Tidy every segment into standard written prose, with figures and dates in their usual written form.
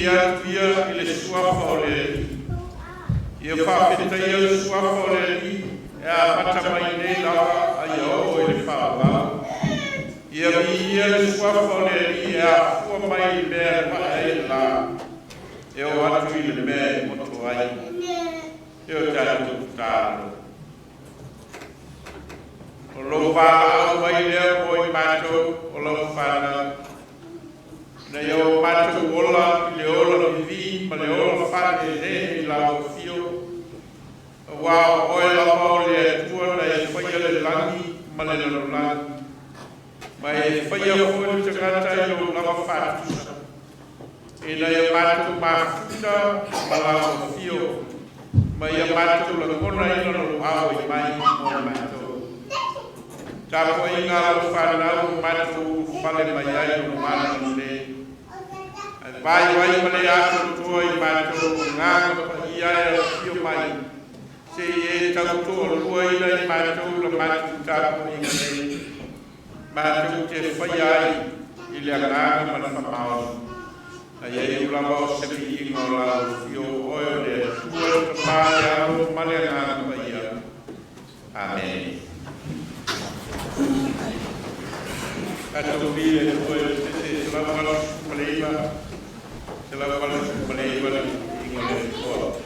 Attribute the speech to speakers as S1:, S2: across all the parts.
S1: ia tuia i le suafa o le ia whawhetai au suafa o le e a pata mai nei lawa a ia o i le whaolau. Ia ia le suafa o le e a fua mai i mea le pae ai la e o atu i le mea i moto ai. E o tātou tālo. O lo Vaila'au mai lea po i mātou o lau whānau. Na iau mātou ola, le ola vivi, ma le ola whāne ne i lau fio. Wā oe lapa o le atua na e whaia le langi, ma le lalo langi. Ma e whaia hoi te ngata i o lama whātusa. E na ia mātou māfuta, ma lau fio. Ma ia mātou la kona i lalo au i mai o mātou. Tāpo i ngā lau whānau, mātou whale mai ai o mātou ne. Vai ma le ato tua i mātou ngāga pa ia e fio mai. Se e tautoa lua ina i mātou la mātou tāpo i ngane. Mātou te whai ai i le ngāga ma la whamao. A ia i ulawa o sepi i ngā lau fio oe o le tua ta pāle alo ma le ngāga pa ia. Amen. Ato vile oe te lavalo maleiva. Se la vale malay vale ingoleh ko.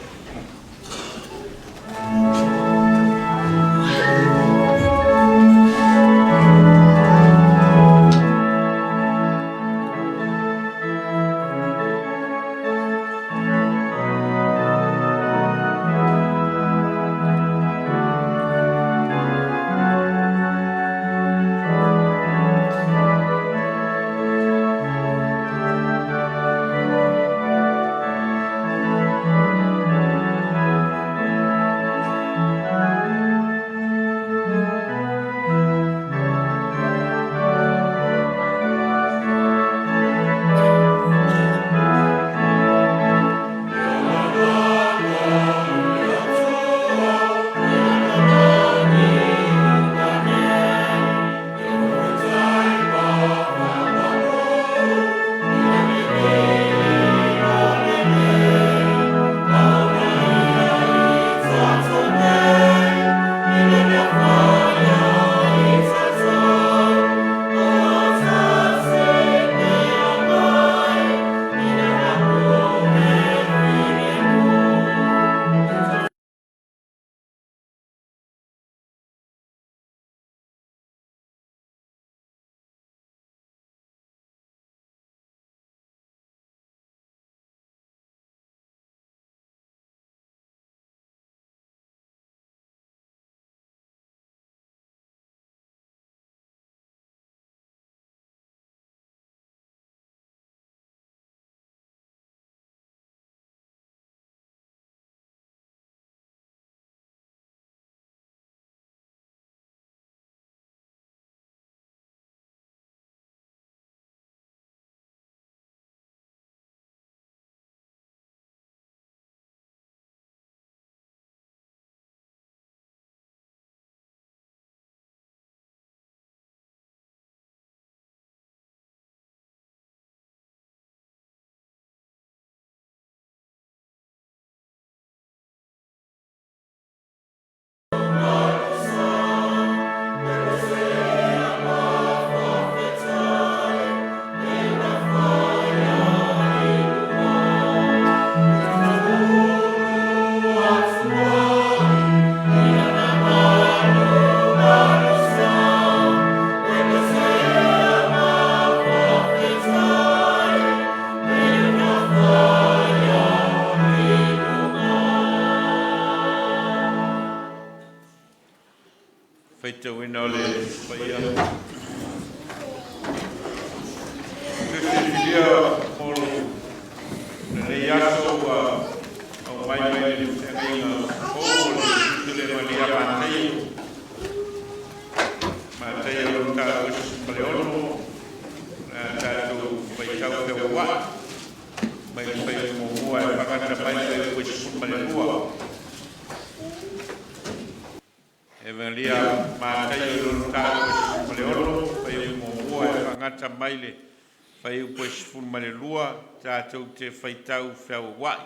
S1: Whai upo sifuru ma le lua, tātou te whaitau whiau wai.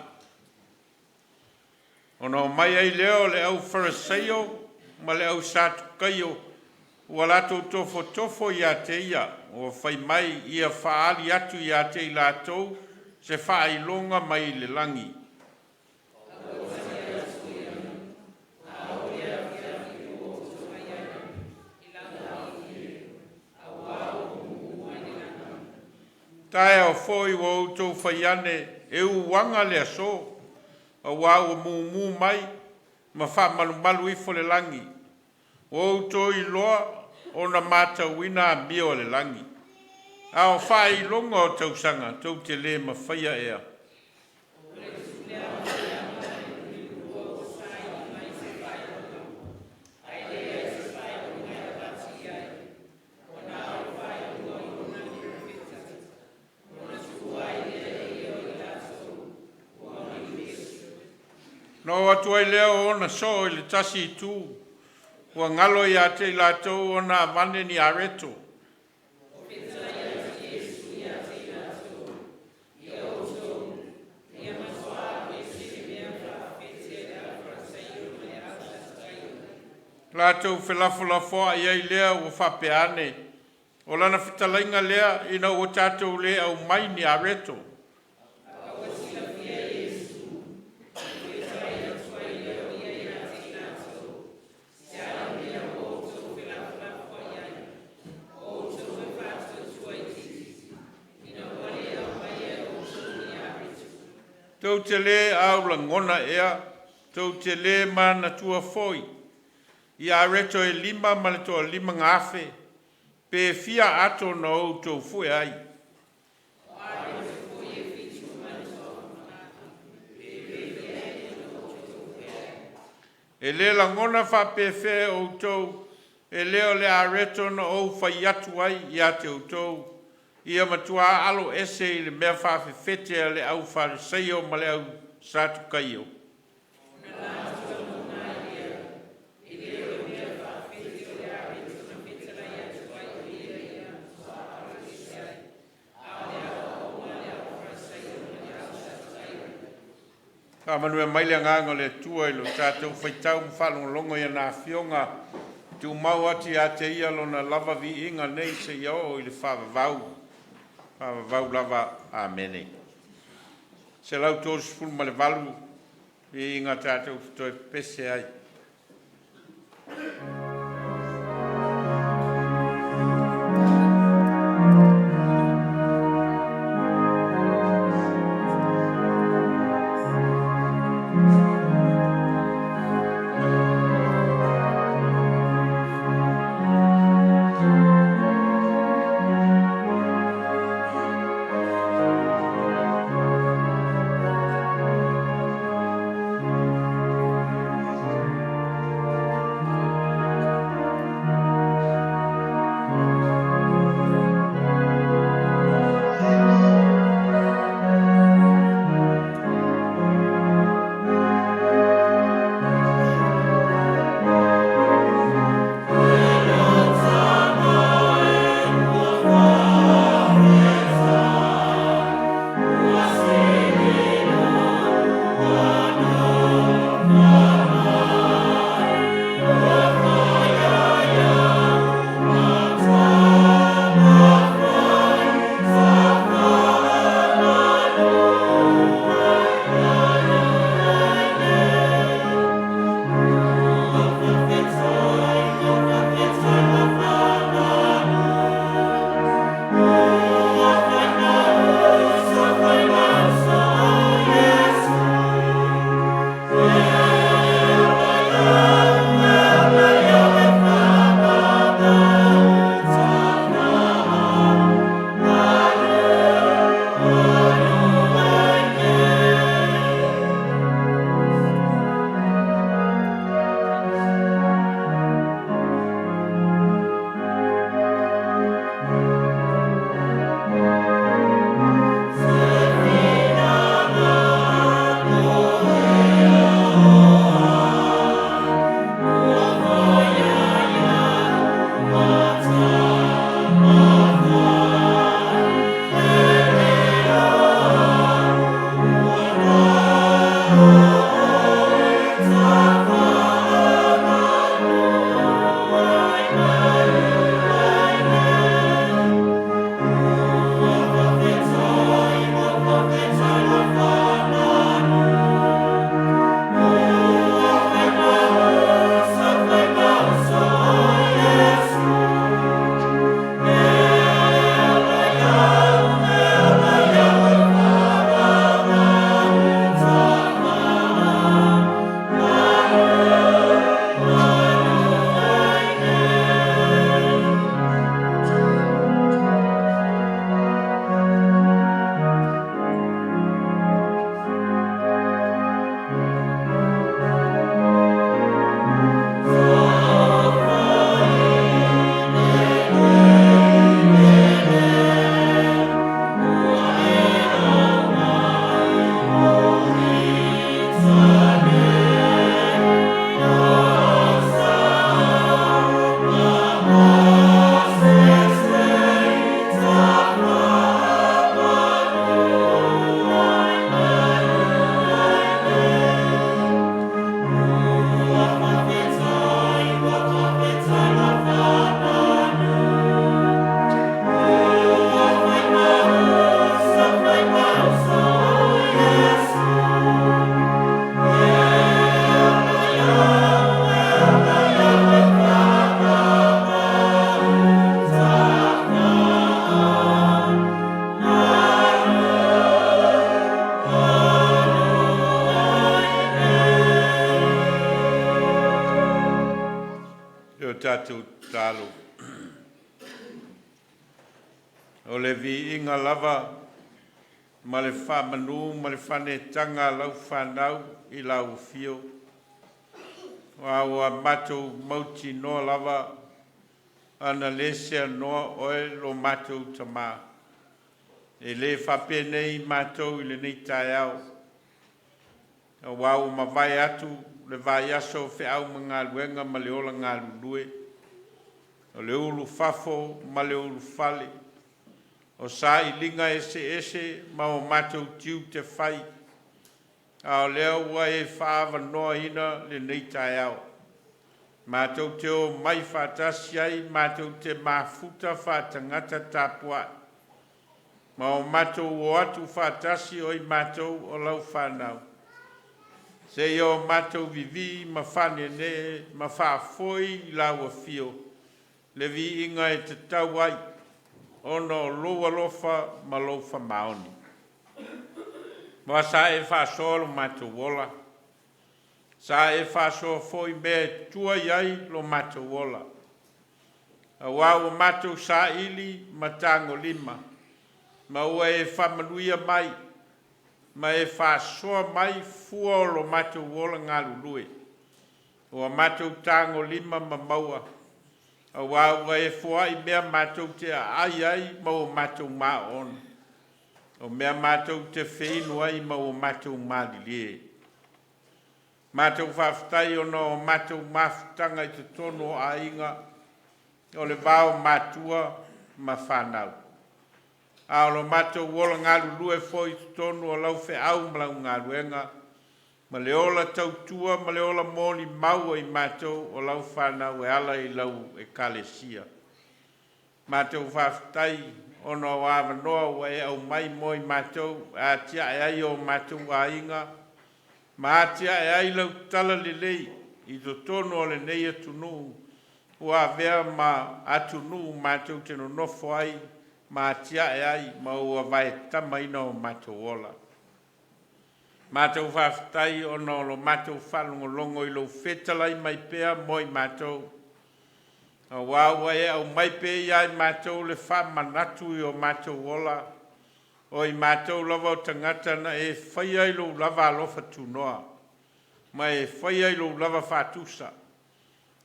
S1: Ono mai ai leo le au wharaseio, ma le au sātukaio, ua lātou tofo ia te ia, o whai mai ia whaali atu ia te i lātou, se whaai longa mai le langi. Tae au foi o outou whaiane e uwanga le aso, a wau mu mai, ma wha malu ifo le langi. O outou i loa o na mata wina a mio le langi. A o wha i longa o tausanga, tau te le ma whaia ea. No atu ai leo ona so i le tasi i tū. Ua ngalo i a te i lātou ona avane ni areto. Lātou whelafo i ai lea ua whapeane. O lana whitalainga lea ina ua tātou lea au mai ni areto. Tau te le au la ngona ea, tau te le mana tua foi. I a reto e lima ma le toa lima ngafe, pe fia ato na o tau fue ai. E le la ngona fa pe fe o tau, e leo le a reto na o fai atu ai i a te o tau. Ia matua alo ese i le mea whawhewhete le au whareseio ma le au sātukaio. Ka manue maile nganga le tua i lo tātou whaitau mwhalongolongo i ana whionga tu mau ati a te ia lona lava vi inga nei se iao i le whawavau. Vau lava amene. Se lau tōru sifuru ma le valu i inga tātou fitoe pese ai. inga lava ma le whamanu ma le whanetanga lau whanau i lau fio. Wa matou mauti no lava ana lese no oe lo matou tama. E le whape nei matou i le nei tai au. Wau ma vai atu le vai aso fe au ma ngā luenga ma le ola ngā lulue. O le ulu fafo ma le ulu fale. O sa i linga ese ma o matou tiu te whai. A o leo ua e whaava noa ina le nei tai au. Mātou te o mai whātasi ai, mātou te mafuta whātangata tāpua. Ma o mātou o atu whātasi o i mātou o lau whānau. Se i o mātou vivi ma whane ne, ma whāfoi i lau a fio. Le vi inga e te tau ai, ono loa lofa ma lofa maoni. Ma sa e whāsolo mātou wola. Sa e whāsoa foi me tua iai lo matou wola. A wau matou sa ili ma tango lima. Ma ua e whamanuia mai. Ma e whāsoa mai fua lo matou wola ngā lulue. Ua matou tango lima ma maua. A wau e fua i mea matou te ai ma o matou maon. O mea matou te whinu ai ma o matou malilie. Mātou whawhtai o no mātou mawhitanga i te tono a inga o le vāo mātua ma whanau. A o lo mātou wola ngā lulue fo i te tono o lau Vaila'au mlau ngā luenga. Ma le ola tautua, ma le ola mōni maua i mātou o lau whanau e ala i lau e kalesia. Mātou whawhtai o no wāwanoa wa e au mai moi mātou a tia e ai o mātou a inga. Ma atia e ai lau tala le lei i to tono le nei atunu. Ua vea ma atunu mātou te no nofo ai. Ma atia e ai ma ua vai tamaina o mātou ola. Mātou whawhtai o no lo mātou whalungo longo i lau whetalai mai pea moi mātou. A wāua e au mai pea i ai mātou le whamanatu i o mātou ola. O i mātou lava o tangata na e whaia i lo lava alofa tūnoa. Ma e whaia i lo lava whātusa.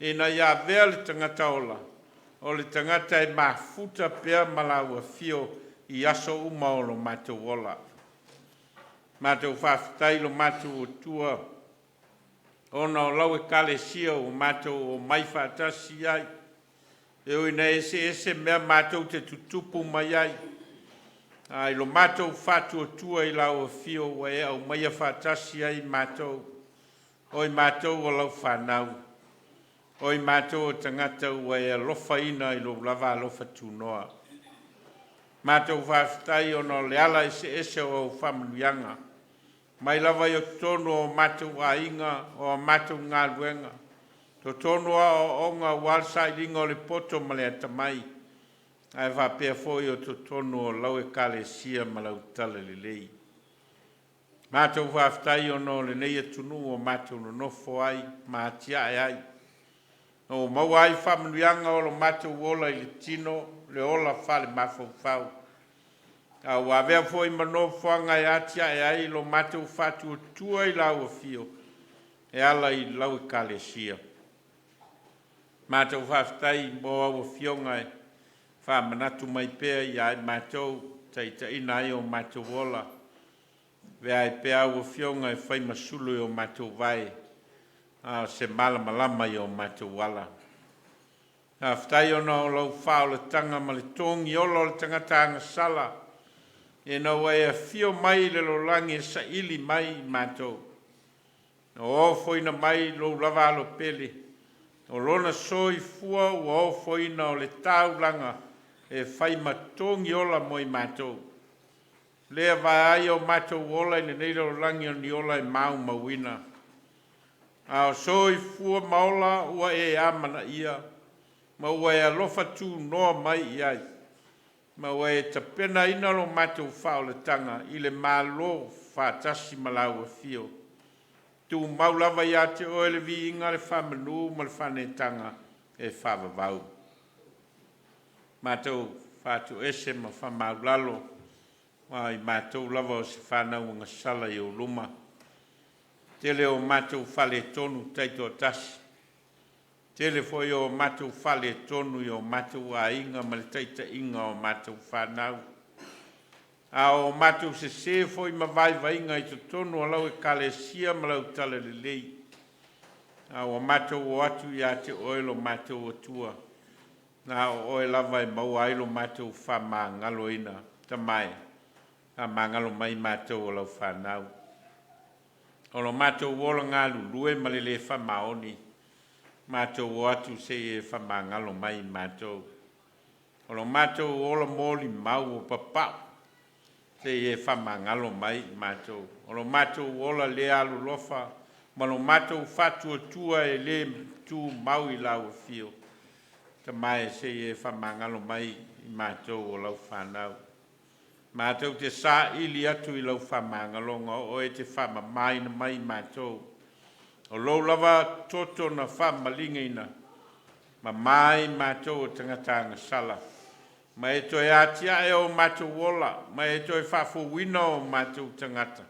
S1: E na ia vea le tangata ola. O le tangata e mafuta pea malaua fio i aso uma o lo mātou ola. Mātou whawhitai lo mātou o tua. Ona o lau e kalesia o mātou o mai whātasi ai. E oi na ese mea mātou te tutupu mai ai. Ai lo mātou whātua tua i lau a fio wa e au maia whātasi ai mātou. Oi mātou o lau whanau. Oi mātou o tangata wa e lofa ina i lo lava lofa tūnoa. Mātou whāwhitai o no leala ese o whamanuianga. Mai lava i o tono o mātou a inga o mātou ngā luenga. To tono o onga walsai ringa o le poto ma le atamai. Ai whapea foi o to tono o lau e kalesia ma lau tala le lei. Mātou whawhitai o no le nei atunu o mātou no nofo ai, ma atia ai. O mau ai whamanuianga o lo mātou ola i le tino, le ola whale mawhau. A wawea foi mano whanga e atia ai lo mātou whātua tua i lau a fio. E ala i lau e kalesia. Mātou whawhitai mo au a fionga e. Whamanatu mai pēr i ai mātou, taita ina ai o mātou wola. Vea e pēr au o fionga e whai masulu o mātou vai. Se malama i o mātou wala. Whtai o no lau whao le tanga ma le tongi olo le tangata anga sala. E no e a fio mai le lo langi e sa ili mai mātou. O ofoina mai lo lava alo pele. O lona soi fua o ofoina o le tau langa. E whai matongi ola moi mātou. Lea vai ai o mātou ola i nei lo langi o ni ola e mau mawina. A o soi fua maola ua e amana ia. Ma ua e alofa tū noa mai iai. Ma ua e tapena ina lo mātou whao le tanga i le mālo whātasi malau a fio. Tu maulava ia te oe le vi inga le whamanu ma le whanetanga e whavavau. Mātou whātu ese ma whamaulalo, mai mātou lava o se whanau ngā sala i o luma. Tele o mātou whale tonu taito tasi. Tele foi o mātou whale tonu i o mātou a inga ma le taita inga o mātou whanau. A o mātou se foi ma vai vainga i to tonu a lau e kale sia ma lau tala le lei. A o mātou o atu i a te oelo mātou o tua. Na o e lava e mau ailo mātou whama ngalo ina tamai. A mangalo mai mātou o lau whanau. O lo mātou wola ngā lulue ma le le whamaoni. Mātou o atu se e whama ngalo mai mātou. O lo mātou ola mōli mau o papau. Se e whama ngalo mai mātou. O lo mātou ola le alu lofa. Ma lo mātou whatua tua e le tu mau i lau fio. Ta mai se e whamangalo mai i mātou o lau whanau. Mātou te sā ili atu i lau whamangalonga o e te whamamai na mai mātou. O lou lava toto na whamalingaina. Ma mai mātou o tangatanga sala. Ma e toi atia e o mātou wola. Ma e toi whafuwina o mātou tangata.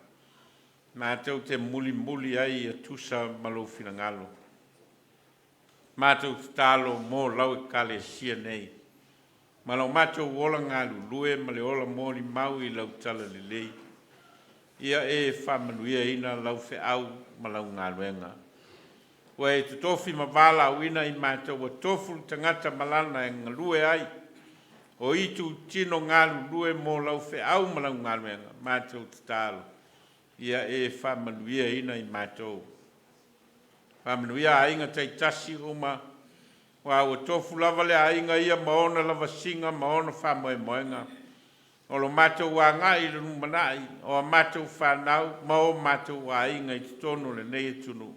S1: Mātou te muli ai a tusa malo finangalo. Mātou tālo mō lau e kale sia nei. Ma lau mātou wola ngā lulue ma le ola mōli mau i lau tala le lei. Ia e whamanuia ina lau Vaila'au ma lau ngā luenga. Wa e tutofi ma Vaila'au ina i mātou wa tofu tangata malana e ngalue ai. O itu tino ngā lulue mō lau Vaila'au ma lau ngā luenga. Mātou tālo. Ia e whamanuia ina i mātou. Whamanuia a inga tei tasi uma. Wa o tofu lava le a inga ia maona lava singa maona whamoe moenga. O lo mātou wa ngā i runu manai. O a mātou whanau ma o mātou a inga i tono le nei tunu.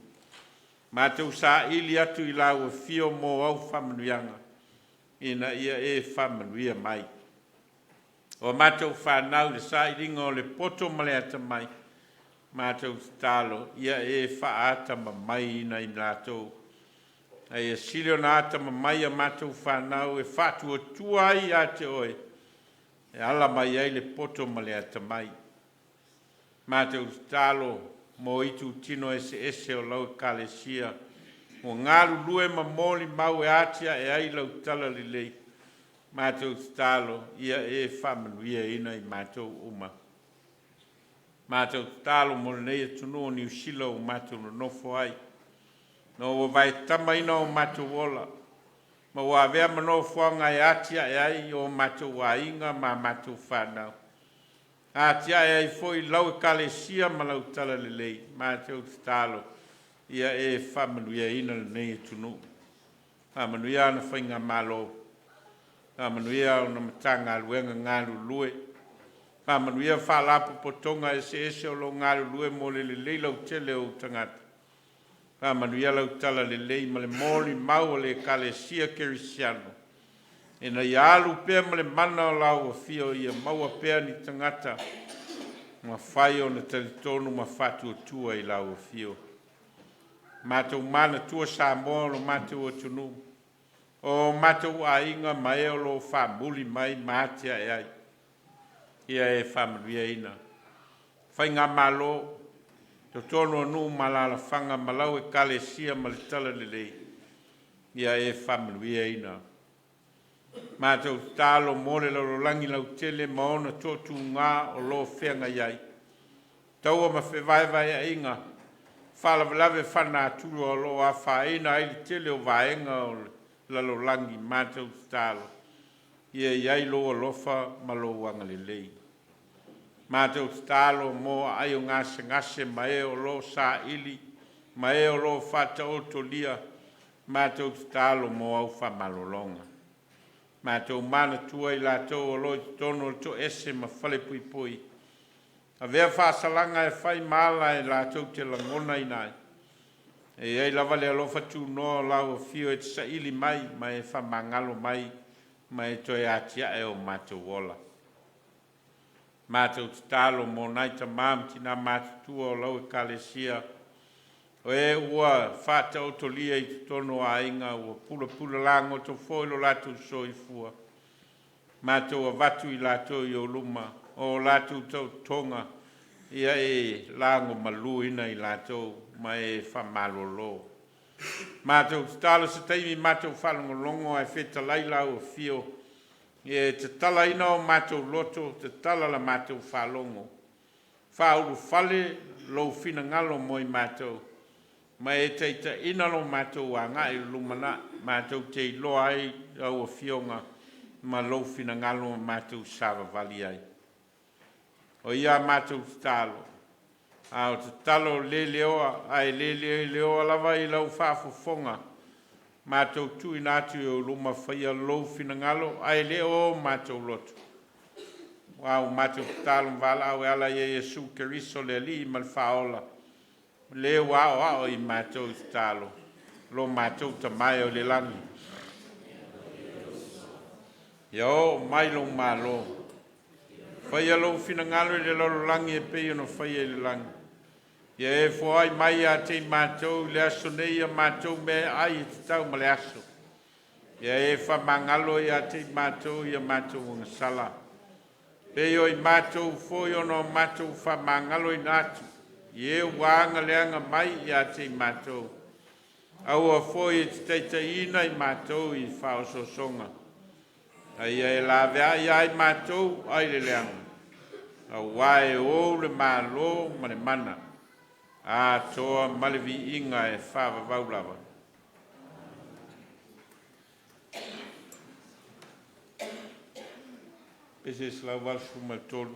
S1: Mātou sa ili atu i lau o fio mo au whamanuianga. Ina ia e whamanuia mai. O mātou whanau le sa ilinga o le poto maleata mai. Mātou tālo, ia e whaata ma mai ina i nātou. Ai e silio nāta ma mai a mātou whanau e whātua tuai a te oe. E ala mai ai le poto ma le ata mai. Mātou tālo, mo itu tino ese o lau kalesia. O ngāru lue ma mōli mau e atia e ai lau tala li lei. Mātou tālo, ia e whamanuia ina i mātou uma. Mātou tālo mo nei tunu o New Zealand o mātou no nofo ai. No o vai tamaina o mātou ola. Ma o avea mano fuanga e atia e ai o mātou a inga ma mātou whanau. Atia e ai foi lau e kalesia ma lau tala le lei. Mātou tālo. Ia e whamanuia ina le nei tunu. Whamanuia ana whainga malo. Whamanuia o na matanga luenga ngāru lue. Whamanuia whalapu potonga ese o lo ngāru lue mo le lei lau tele o tangata. Whamanuia lau tala le lei ma le mōli mau le kale sia kerisiano. E na i alu pēr ma le mana o lau o fio i a maua pēr ni tangata. Ma whai o na talitonu ma whatu o tua i lau o fio. Mātou mana tua sa moa lo mātou o tunu. O mātou a inga ma e o lo whamuli mai mātia e ai. Ia e whamanuia ina. Whai ngā malo, to tono anu malala whanga malau e kale sia ma le tala le lei. Ia e whamanuia ina. Mātou tālo mole lau langi lau tele maona tōtu ngā o lo whenga iai. Taua ma whewaiwai a inga. Whalawalawe whana aturu o lo a whaena ai le tele o vaenga o lalo langi mātou tālo. Ia iai loa lofa ma lo wanga le lei. Mātou tālo mo ai o ngase ma e o lo sa ili, ma e o lo whata o tolia, mātou tālo mo au whamalolonga. Mātou mana tua i lātou o lo i tono to ese ma whale pui pui. A vea whāsalanga e whai māla e lātou te langona i nai. E ei lava le alofa tū noa lau o fio e te sa ili mai, ma e whamangalo mai, ma e toi atia e o mātou wola. Mātou tālo mō naita māma tina mātou tua o lau e kalesia. O e ua whata o tolia i te tono a inga ua pula lango to foilo latu so i fua. Mātou a watu I lātou I o luma, o lātou tau tonga, ia e lango maluina I lātou, ma e whamalolo. Mātou tala sa taimi mātou whalongolongo ai wheta laila o fio, e te tala ina o mātou loto, te tala la mātou whalongo. Whauru whale, lo fina ngalo moi mātou, ma e teita ina lo mātou a ngai lumana, mātou te loa ai au o fionga, ma lo fina ngalo mātou sava vali ai. O ia mātou talo. Au te talo le leoa, ai le leoa lava I lau whaafofonga. Mātou tui nātu o luma whaia lo fina ngalo, ai le o mātou lotu. Wau mātou talo Vaila'au e ala I Yesu Keriso le li I malwhaola. Le wao ao I mātou talo. Lo mātou ta mai o le langi. Yo, mai lo malo. Whaia lo fina ngalo le lolo langi e pei ono whaia le langi. Ia e fwai mai a te mātou le aso nei a mātou me ai te tau ma le aso. Ia e whamangalo I a te mātou I a mātou unga sala. Pei o I mātou fwoi ono mātou whamangalo I nātu. Ia e wāanga leanga mai I a te mātou. Au a fwoi te teita ina I mātou I whaososonga. Ai e la vea I ai mātou ai le leanga. Au wae o le mālo ma le mana. A toa malevi inga e whawa vaulawa. Pese slau walsu ma tolu.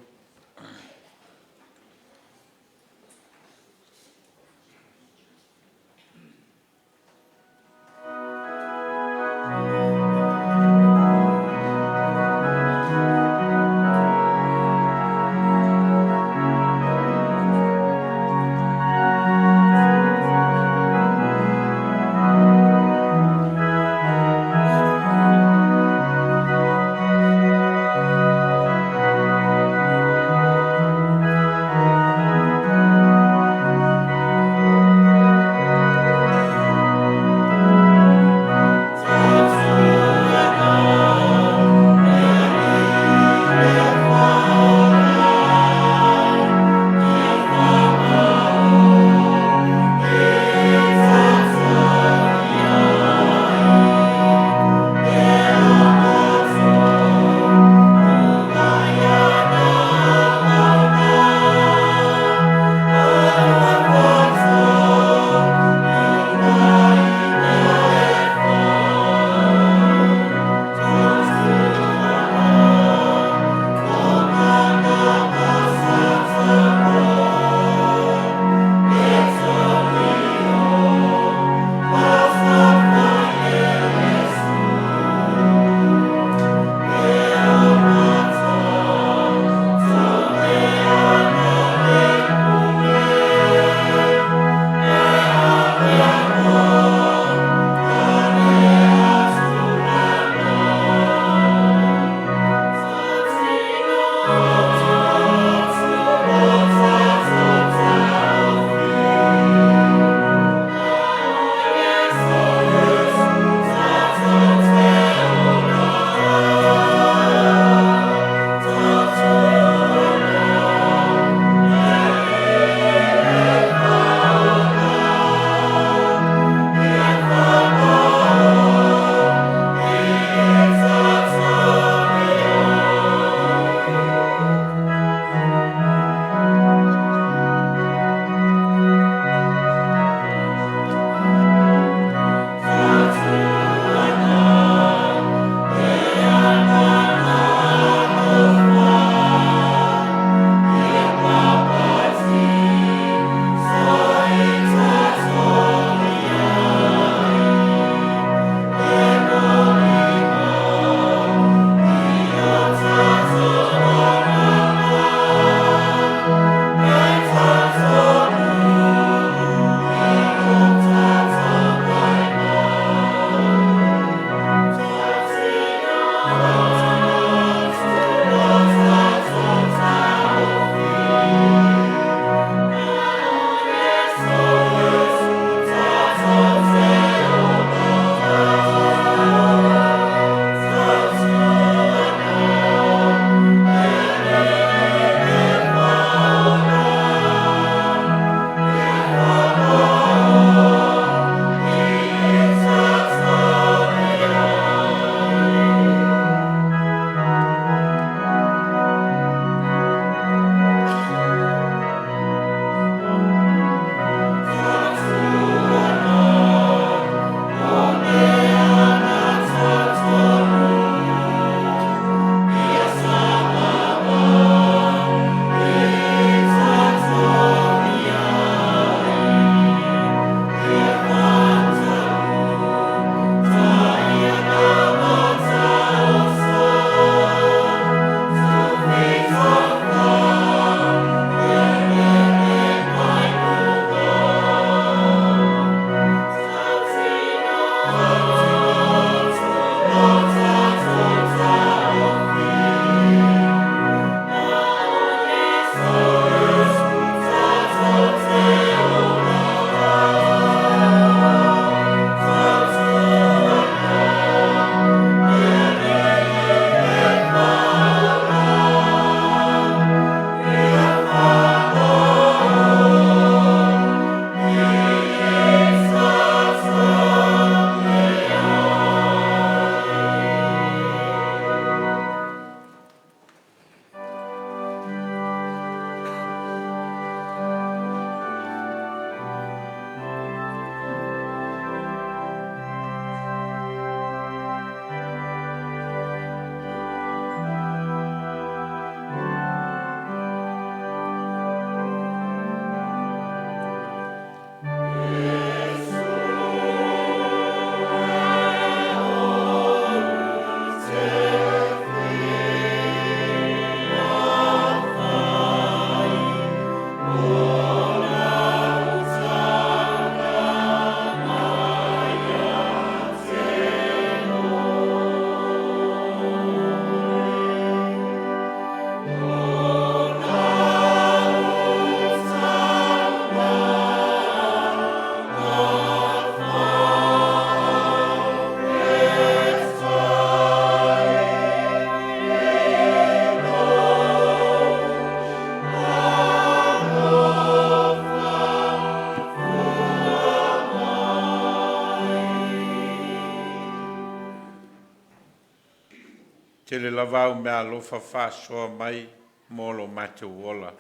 S1: lavau me alofa whasoa mai mo lo mātou ola.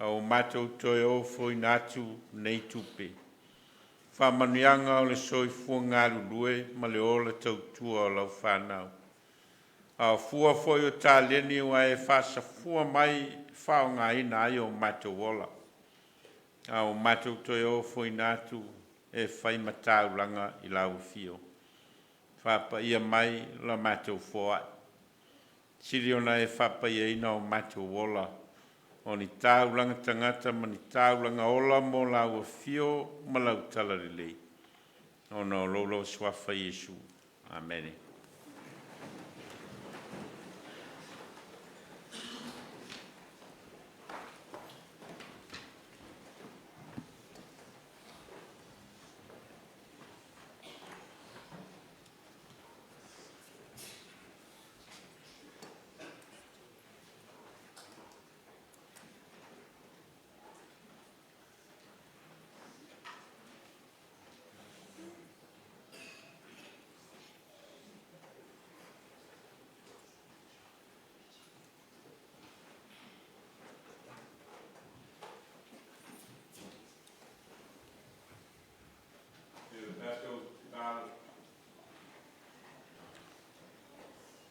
S1: Au mātou toi o fwoi nātu nei tupe. Whamanuianga o le soifua ngāru lue ma le ola tautua o lau whanau. Au fua fwoi o tā leni o e whasa fua mai whao ngā ina ai o mātou ola. Au mātou toi o fwoi nātu e whai matau langa i lau fio. Whapa ia mai la mātou fua. Siri ona e whapa ia ina o mātou ola. O ni tāulanga tangata ma ni tāulanga ola mo lau fio ma lau talarelei. O no lolo swafa Yesu. Amen.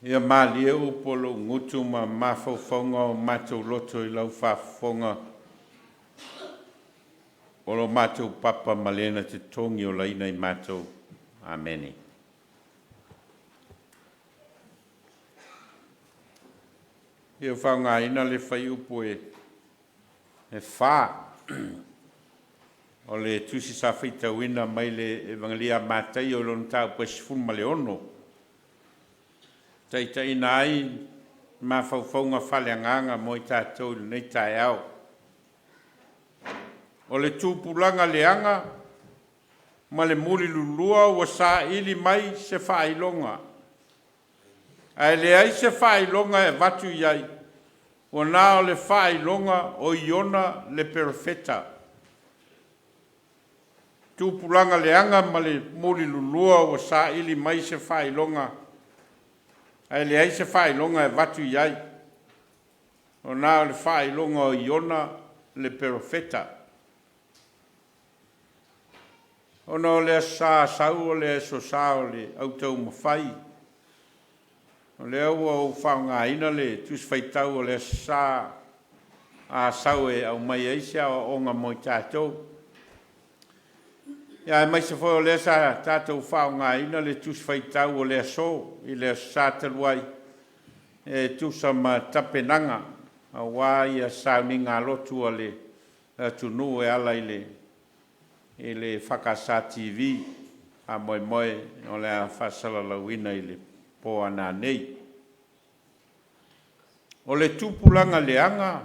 S1: Ia malie upolo ngutu ma mawhauwhaunga o mātou loto I lau whawhaunga. O lo mātou papa malena te tongi o laina I mātou. Amene. Ia whaunga ina le whai upo e wha. O le tusi sa whitawina mai le evangelia mātai o lon tau pwesifun ma le ono. Tai nai ma whauwhaunga whaleanganga mo I tātou nei tai au. O le tūpulanga leanga, ma le muri lulua wa sa ili mai se whailonga. Ai le ai se whailonga e watu iai, o nā o le whailonga o Iona le perfeta. Tūpulanga leanga ma le muri lulua wa sa ili mai se whailonga. Ai le ai se whailonga e watu iai. O nā o le whailonga o Iona le perfeta. O no le sa sau o le so sa o le autau mawhai. O le au au whaunga ina le tus whaitau o le sa a sau e au mai eisia o onga mo I tātou. Ia mai se foi o le sa tātou whaunga ina le tus whaitau o le so I le sa taluai e tusa ma tapenanga a wai a Sauniga Lotu a le tunu e ala I le whakasa TV a moe moe o le a whasala lauina I le po ana nei. O le tupulanga leanga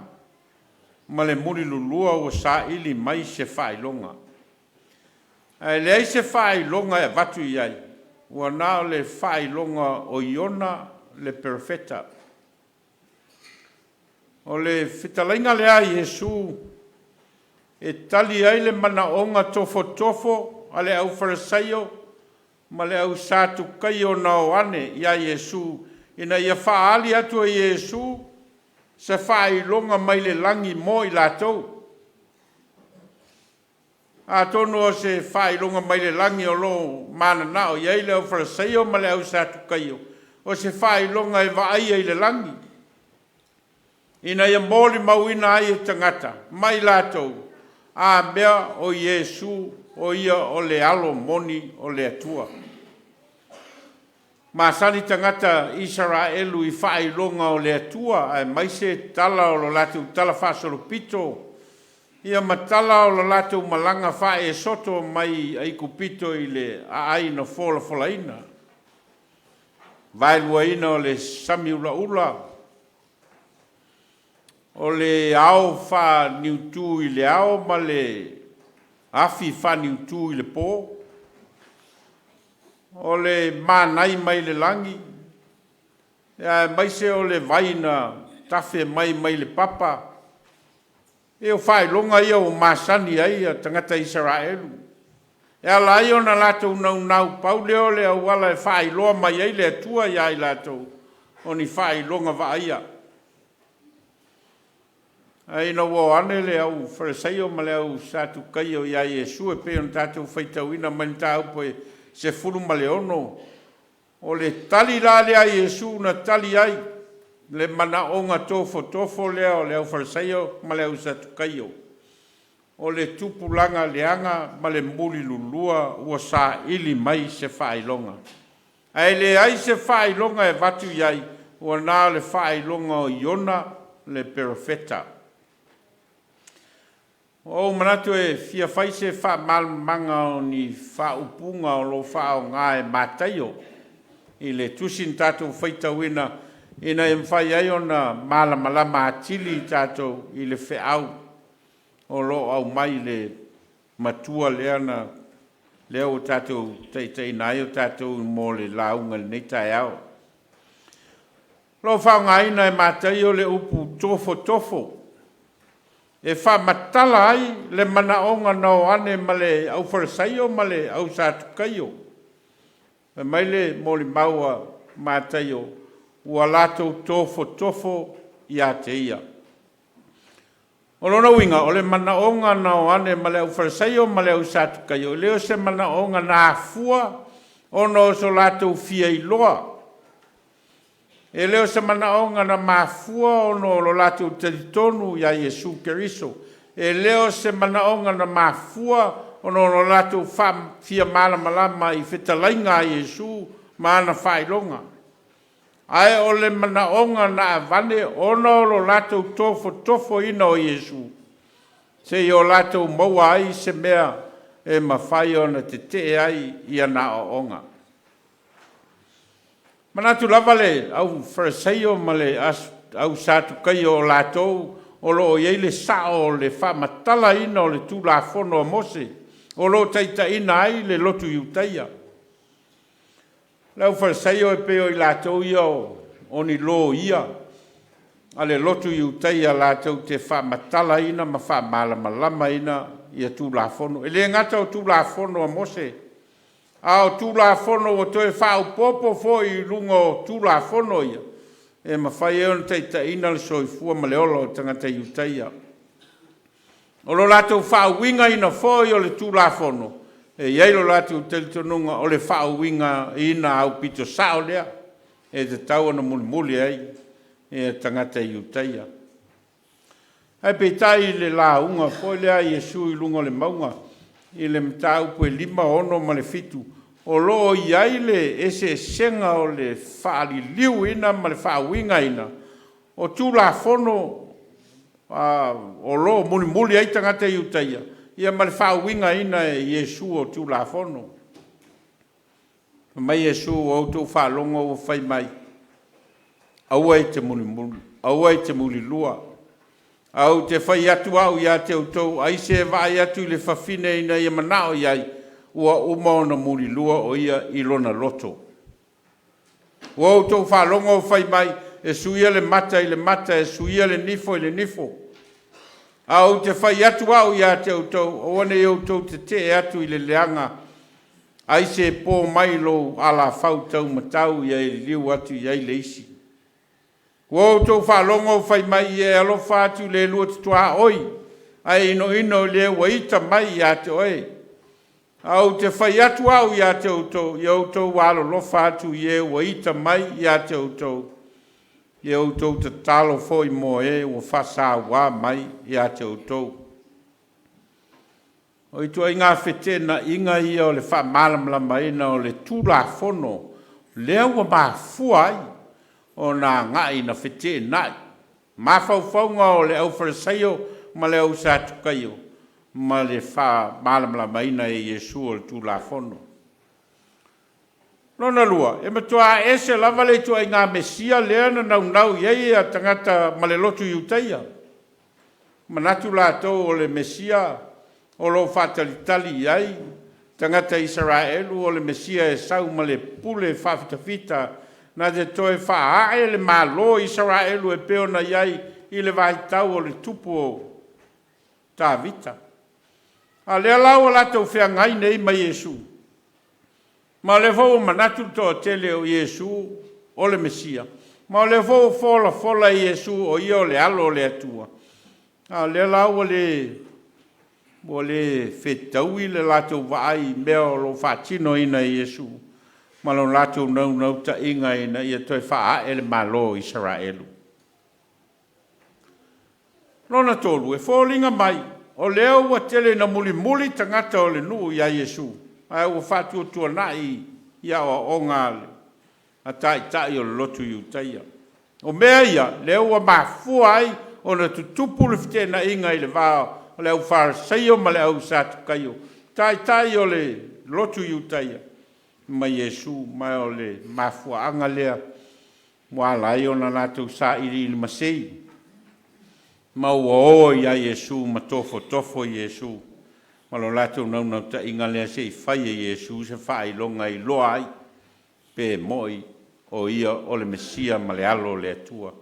S1: ma le muri lulua o sa ili mai se whailonga. E le ai se whailonga e watu iai. Ua nā o le whailonga o Iona le perfeta. O le whitalainga le ai Jesu e tali ai le mana onga tofo a le au farisaio ma le au sātu kai o na o ane ia Jesu ina ia whaali atu a Jesu se whailonga mai le langi mo I lātou. A tono o se whailonga mai le langi o lo mana nao iai le au farisaio ma le au sātu kai o se whailonga e vaai ai le langi. Ina ia moli mauina ai e tangata mai lātou. A mea o Jesu o ia o le alo moni o le atua. Ma sani tangata Israelu I whailonga o le atua ai mai se tala o lo latu tala whasoro pito. Ia matala o lo latu malanga whae soto mai ai kupito I le ai no fola ina. Vaila'au ina o le sami ula. O le ao wha niutu I le ao ma le afi wha niutu I le pō. O le mānai mai le langi. Mai se o le vaina tafe mai le papa. E o whailonga ia o masani ai a tangata Israelu. E ala ai o na lātou nau pau leo le au ala e whailoa mai ai le atua ia I lātou. o ni whailonga vaia. Ai no wo ane le au wharesaio ma le au sātu kai o ia Iesu e pe on tātou whaitauina mani tāu poe se furu ma le ono. O le tali la lea Iesu na tali ai le mana onga tofo lea o le au wharesaio ma le au sātu kai o le tupulanga leanga ma le muli lulua ua sa ili mai se whailonga. Ai le ai se whailonga e vatu iai ua nā le whailonga o Iona le perofeta. O manatu e fia faise wha malmanga o ni wha upunga o lo wha o ngā e mātaio. I le tusin tātou whaitawina ina e mwhai ai o na malamalama atili tātou i le Vaila'au. O lo au mai le matua lea na lea o tātou tei nai o tātou mō le launga le nei tai au. Lo wha o ngā ina e mātaio le upu tofo. E wha matala ai le mana onga nao ane ma le au wharasaio ma le au sātukaio. E mai le mōli maua mātaio ua lātou tofo i a te ia. O lona winga o le mana onga nao ane ma le au wharasaio ma le au sātukaio. Leo se mana onga nā fua ono so lātou fia i loa. E leo se mana onga na mafua ono lo lātou teritonu ia Iesu Keriso. E leo se mana onga na mafua ono lo lātou fia malama i whetalainga a Iesu maana whailonga. Ai o le mana onga na avane ono lo lātou tofo ina o Iesu. Se i o lātou maua ai se mea e mawhai ona te te ai ia na o onga. Manatu lava le au wharasaio ma le au sātukai o lātou o lo iei le sao le whamatala ina o le tūlafono a Mose o lo taita ina ai le lotu iutaia. Lau wharasaio e peo i lātou ia o ni lo ia a le lotu iutaia lātou te whamatala ina ma whamamalama ina i a tūlafono. E le ngata o tūlafono a Mose ao tūlafono o toe whao popo fo i runga o tūlafono ia. E mawhai e ona teita ina le soifua ma le ola o tangata iutaia. O lo lātou whao winga ina fo i o le tūlafono. E iei lo lātou telitonunga o le whao winga ina au pito sao lea. E te tau ana muli ai e tangata iutaia. Ai peitai le launga fo lea Iesu i lunga le maunga. I le mtau pue 5 ono ma le fitu. O lo iai le ese senga o le whaali liu ina ma le whaawinga ina. O tūlafono o lo muli ai tangata iutaia. Ia ma le whaawinga ina e Iesu o tūlafono. Mai Iesu o autou whaalonga o whai mai. Aua e te muli. Aua e te muli lua. Au te whai atu au ia te autou, ai se vai atu le whawhine ina ia manao iai, ua umaona muri lua o ia i lona loto. Ua autou whalonga o whai mai, e suia le mata i le mata, e suia le nifo i le nifo. Au te whai atu au ia te autou, o wane i autou te atu i le leanga, ai se pō mai lo ala whautau matau ia i liu atu iai le isi. Wau tau whalonga o whai mai e alo whātu le lua tutua oi. Ai ino le waita mai ia te oi. Au te whai atu au ia te autou. I autou walo lo whātu i e waita mai ia te autou. I autou te talo foi mo e o whasa wā mai ia te autou. O i tua inga whetena inga ia o le wha malamlama ina o le tūlafono. Lea ua mafua ai. O nā ngai na whete nai. Mawhauwhaunga o le au wharasaio ma le au sātukaio. Ma le wha malamlama ina e Iesu o le tūlafono. Nona lua, e matua ese lava le tua i ngā mesia lea na nau iei a tangata ma le lotu iutaia. Manatu lātou o le mesia o lo whātalitali iai. Tangata Israelu o le mesia e sau ma le pule whawhitawhita na te toe whaae le malo Israelu e peona iai i le vaitau o le tupu o tā vita. A lea lau la tau whea ngai nei mai Iesu. Ma le fau manatu tō tele o Iesu o le Mesia. Ma o le fola Iesu o ia o le alo le atua. Le lau o le whetaui le latou vaai mea o lo whaatino ina Iesu. Ma lo latou nau ta inga ina ia toi whaa ele malo Israelu. Lona tolu, fōlinga mai, o leo wa tele na muli tangata o le nuu ia Iesu. Ai ua whātua tua nai ia o ngāle. A tai o le lotu iu taia. O mea ia, leo wa mafua ai o na tutupu le fite na inga i le vāo. O leo wharasaio ma le au sātu kaio. Tai o le lotu iu taia. Ma Iesu, mai o le mafua anga lea. Mua lai o na nātou sā iri ili masei. Ma ua o ia Iesu, ma tofo Iesu. Ma lo lātou nau ta inga lea se i whai Iesu, se whai longa i loa ai. Pe moi o ia o le Mesia ma le alo le atua.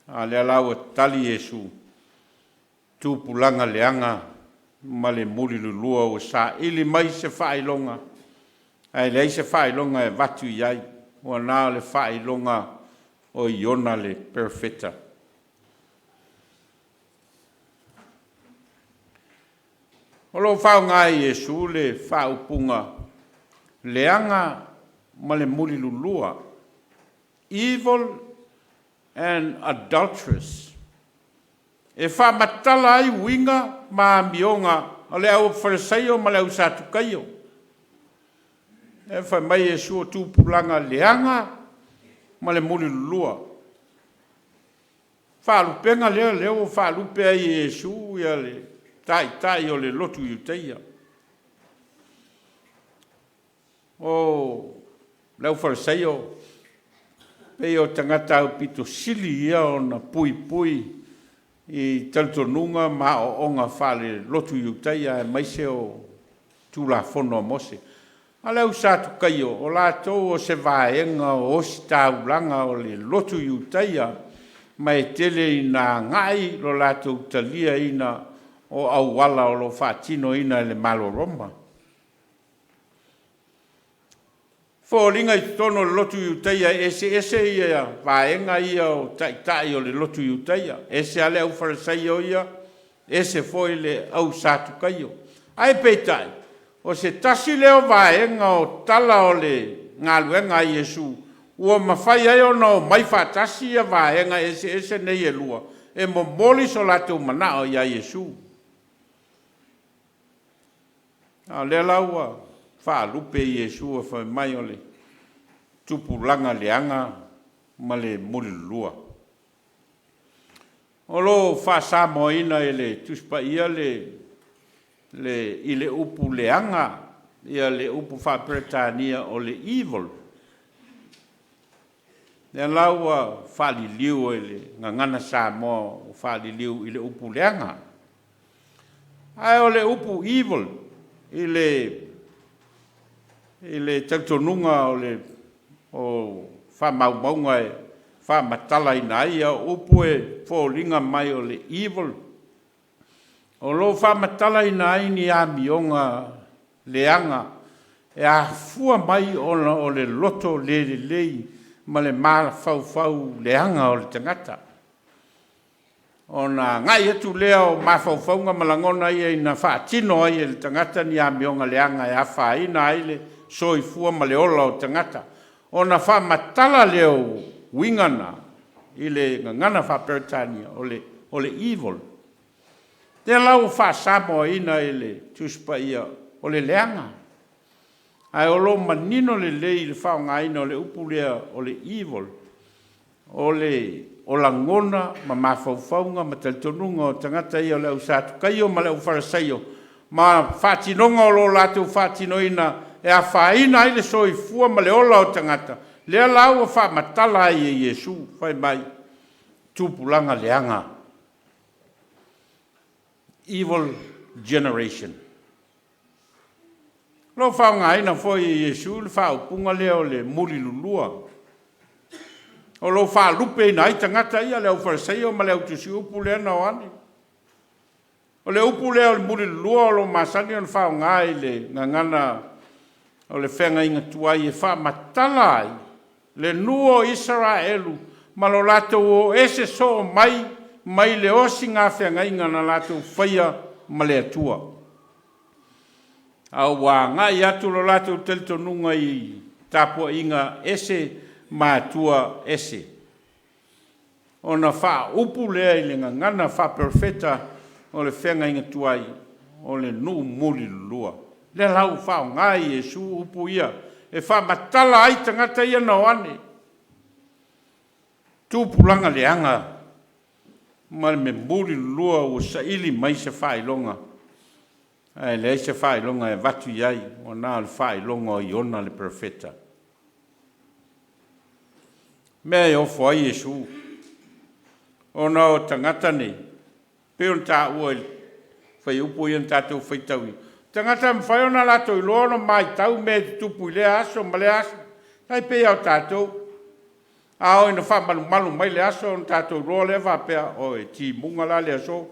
S1: A le alau e tali Iesu, tūpulanga leanga ma le muli lulua o sa ili mai se whailonga. Ai lei se whailonga e watu iai, o nā le whailonga o iona le perfeta. O lo whao ngā Iesu le whaupunga leanga ma le muli lulua. Evil and adulterous. E whamatala ai winga ma mionga o le au wharasaio ma le au sātukaio. E whai mai Iesu o tūpulanga leanga ma le muli lulua. Whaalupenga leo whaalupea i Iesu ia le tai o le lotu iu teia. O lau wharasaio pei o tangata au pito sili ia o na pui i tautonunga ma o onga whale lotu iu teia e maise o tūla whono mose. A lau sātu kaio o lātou o se vaenga o osi tāulanga o le lotu iu teia mai tele i nā ngai lo lātou talia ina o au wala o lo whaatino ina le malo roma. Fōlinga i tono le lotu iu teia ese ia vaenga ia o tai o le lotu iu teia. Ese ale au wharasai o ia, ese foi le au sātu kaio. Ai peitai, o se tasi leo vaenga o tala o le ngaluenga i Iesu, ua mawhai ai o no mai whātasi ia vaenga ese nei e lua. E mo moli so lātou manao ia Iesu. Le laua whaalupe i Iesu a whai mai o le tupulanga leanga ma le mulilua. O lo whaasamo ina e le tuspa ia i le upu leanga, ia le upu whaapretania o le evil. Le laua whaaliliu e le ngangana Samoa o whaaliliu i le upu leanga. Ai o le upu evil i le tautonunga o whamaumaunga e whamatala ina ia upu e fōlinga mai o le evil. O lo whamatala ina ni a mionga leanga e a fua mai o le loto lei ma le mara fau leanga o le tangata. O na ngai atu lea o mawhauwhaunga malangona ia i na whaatino ai e le tangata ni a mionga leanga e a whaina ai le soifua ma le ola o tangata. O na whamatala leo wingana i le ngana whaperetania o le evil. Te lau whaasamo ina i le tuspa ia o le leanga. Ai o lo manino le lei le whaonga ina o le upu lea o le evil. O la ngona ma mawhauwhaunga ma talitonunga o tangata ia o le au sātu kaio ma le au wharasaio. Ma whātinonga o lo lātou whātinoina e a whaina ai le soifua ma le ola o tangata. Lea lau a whamatala ai e Iesu, whai mai, tūpulanga leanga. Evil generation. Lo whaonga aina foi e Iesu, le whaupunga leo le muri lulua. O lo whaalupe ina ai tangata ia le au wharasaio ma le au tusi upu lea na oani. O le upu lea o le muri lulua o lo masani o le whaonga ai le ngangana o le whenga inga tuai e wha matala ai le nuo Israelu ma lo latou o ese so mai le osi ngā whiangaiga na latou whaia ma le atua. Au wā ngai atu lo latou telitonunga i tapua inga ese mātua ese. Ona wha upu lea i le ngana wha perfeta o le whiangaiga tuai o le nuu muli lua. Le lau wha o ngai Yesu upu ia e wha matala ai tangata ia na wane. Tūpulanga leanga ma me muli lua o sa ili mai se wha ilonga. Ai le se wha ilonga e watu iai o nā le wha ilonga o iona le profeta. Mea e ofo ai Yesu. O na o tangata ne. Peon tā ua i whai upu ian tātou whaitaui. Tangata mwhai ona lato i lono mai tau me te tupu i le aso ma le aso. Hai pe au tātou. Ao ina wha malu mai le aso on tātou roa le whapea o e ti munga la le aso.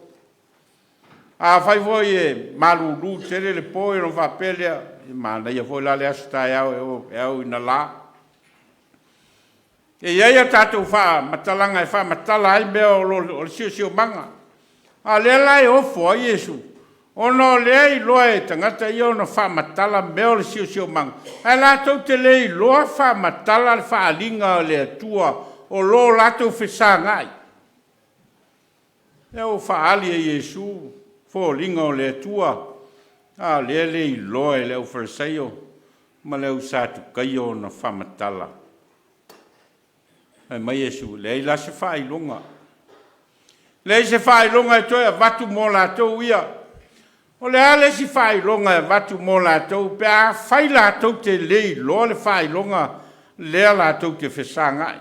S1: A whai voi e malu lu tere le po e no whapea lea. E mana ia voi la le aso tai au e au ina la. E iaia tātou wha matalanga e wha matala ai mea o le sio manga. A lea lai ofo a Yesu. Ono lea i loa e tangata i ona wha matala mea o le sio manga. Ai lātou te lea i loa wha matala le wha alinga o le atua o lo lātou whesa ngai. E o wha ali a Yesu, fo linga o le atua. A lea lea i loa e leo wharasaio, ma leo sātu kai o na wha matala. Ai mai Yesu, lea i la se wha i longa. Lea i se wha i longa e toi a watu mō lātou ia. O le ale si whai longa e watu mō lātou, pe a whai lātou te lei loa le whai longa, lea lātou te whesangai.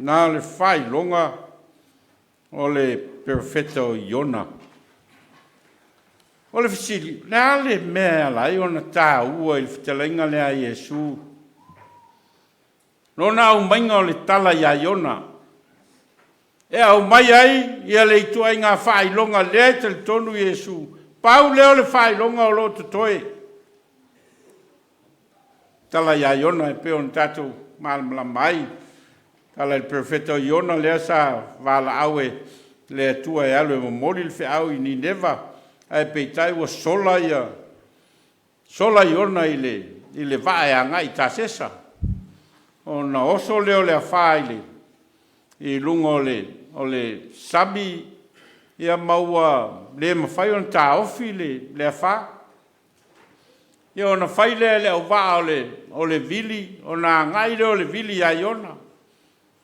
S1: Nā le whai longa o le perfeta o Iona. O le whisiri, le ale mea lai ona tā ua i whetalainga lea Yesu. Nona au mainga o le tala ia Iona. E au mai ai, ia le itua i ngā whailonga lea te le tonu Yesu. Pau leo le whailonga o Lotu toe. Tala ia Iona e peo ni tātou malamala mai. Tala le profeta o Iona lea sa Vaila'au e le atua e alu e mamori le whiau i ni Neve. Ai peitai ua sola ia. Sola Iona i le vae anga i tā sesa. O na oso leo le a whaile. I lunga o le sabi ia maua le mawhai o ta ofi le a wha. Ia o na whai le au wā o le vili, o na ngai leo le vili a Iona.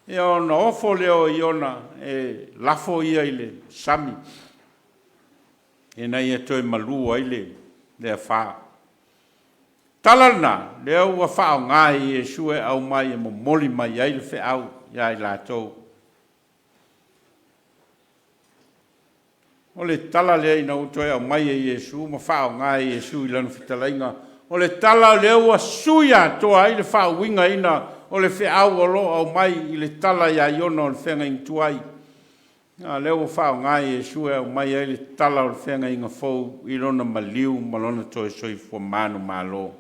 S1: Ia o na ofo leo Iona e lafo ia i le sami. E na ia toi malua i le a wha. Talana, leo ua wha o ngai e sue au mai e mo moli mai ai le whiau ia i lātou. O le tala lea ina utoe au mai e Yesu, ma whao ngā e Yesu i lana whitalainga. O le tala lea ua sui atoa i le whao winga ina o le whiau o lo au mai i le tala ia Iona o le whenga ing tuai. Lea ua whao ngā e Yesu e au mai i le tala o le whenga inga fau i lona maliu ma lona toe soi fua manu malo.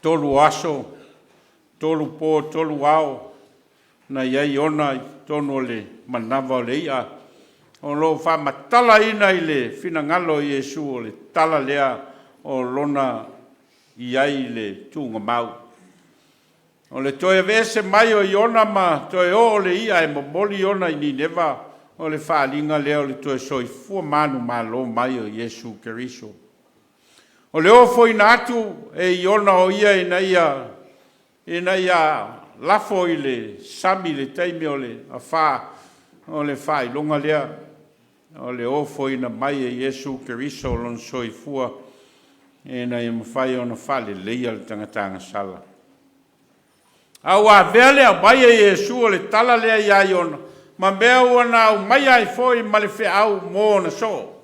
S1: Tolu aso, tolu po, tolu ao, na ia Iona i tono le manava o le ia. O lo wha matala ina i le whina ngalo i Yesu o le tala lea o lona i ai le tūnga mau. O le toe vese mai o Iona ma toe o le ia e momoli Iona i ni Neve o le whaalinga lea o le toe soi fua manu malo mai o Yesu Keriso. O le ofo ina atu e Iona o ia ina ia lafo i le sami le taimi o le a wha o le wha i longa lea. O le ofo ina mai e Yesu Keriso lon soi fua e na i mawhai o na whale leia le tangatanga sala. Au a vele a mai e Yesu o le tala lea ia Iona, ma mea ua na au mai ai foi ma le whiau mō na so.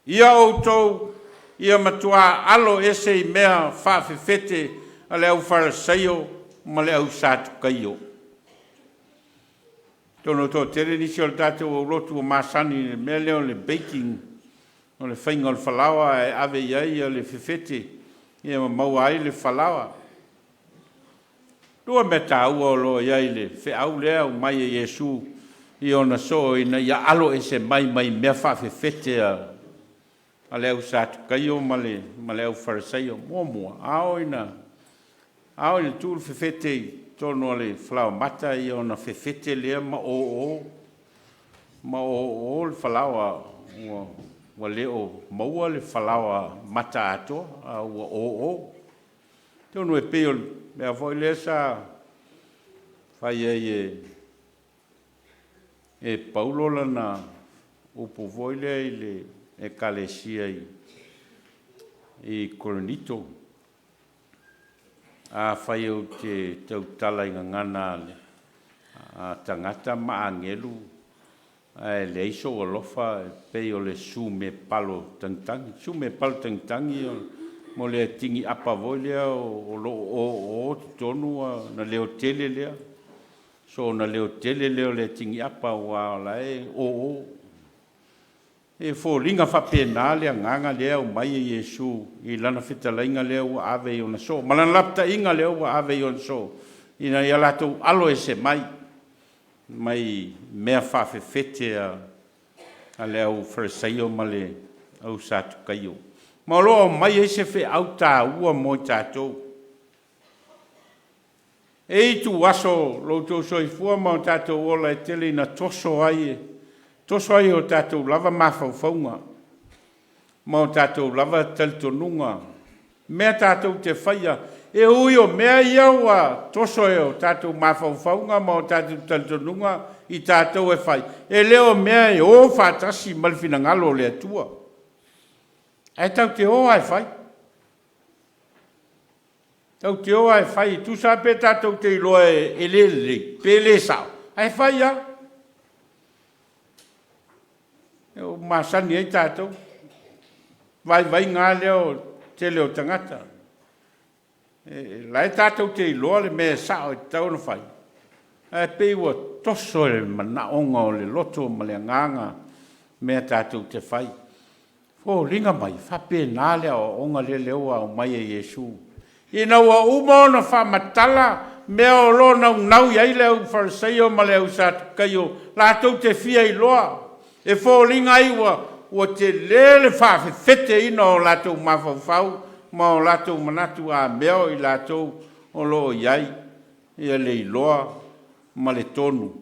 S1: Ia outou, ia matua alo ese i mea whawhewhete a le au wharasaio ma le au sātu kaio. Tono to tere nisi o le tātou o Lotu o Masani me leo le baking o le whainga o le whalawa e ave iai o le whiwhete ia mau ai le whalawa. Tua me ta ua lo ia ile fe au lea o mai e Yesu I ona so ina ia alo e se mai mea whawhewhete a leo sātu kai o ma leo wharisei o mua ao ina tūru whewhete tono le whalau mata I ona whewhete lea ma o le whalaua wa leo maua le whalaua mata atoa a ua o tono e peo mea voi lea sa whai e Paulo lana upu voi lea I le ekalesia I Koronito a whai au te tautala I ngana le a tangata maangelu a le iso o lofa pei o le su me palo tangtangi mo le tingi apa voi lea o lo o tonu na leo tele lea so na leo tele leo le tingi apa wa lai o e fo ringa fa pena le nganga le o mai Yesu I lana fitalainga le o ave ona so malana lapta inga le o ave ona so ina ia lato alo ese mai mea fa fete a le o farsaio male au satu kaio ma lo mai ese fe auta ua mo tato e tu waso Lotu soifua ma tato ola e tele na toso ai o tato lava mafaufaunga ma tato lava taltonunga mea tato te whaia e uio mea iaua toso o tato mafaufaunga ma tato taltonunga I tato e whai e leo mea e o whatasi malfina ngalo le atua e tau te o ai whai tau te o ai whai tu sa pe tato te iloa e lele pele sao ai whai a o masani ai tato vai ngā leo te leo tangata lai tato te iloa le mea sao e tau na whai e pe ua toso le manaonga o le loto ma le nganga mea tato te whai o ringa mai whape nā lea o onga le leo au mai e Yesu ina ua uma ona whamatala mea o lo nau iai leo wharaseio ma leo sātu kaio lātou te fia iloa e fōlinga ua te lele whawhewhete ina o lātou mawhawhau ma o lātou manatu a meo I lātou o lo iai ia le iloa ma le tonu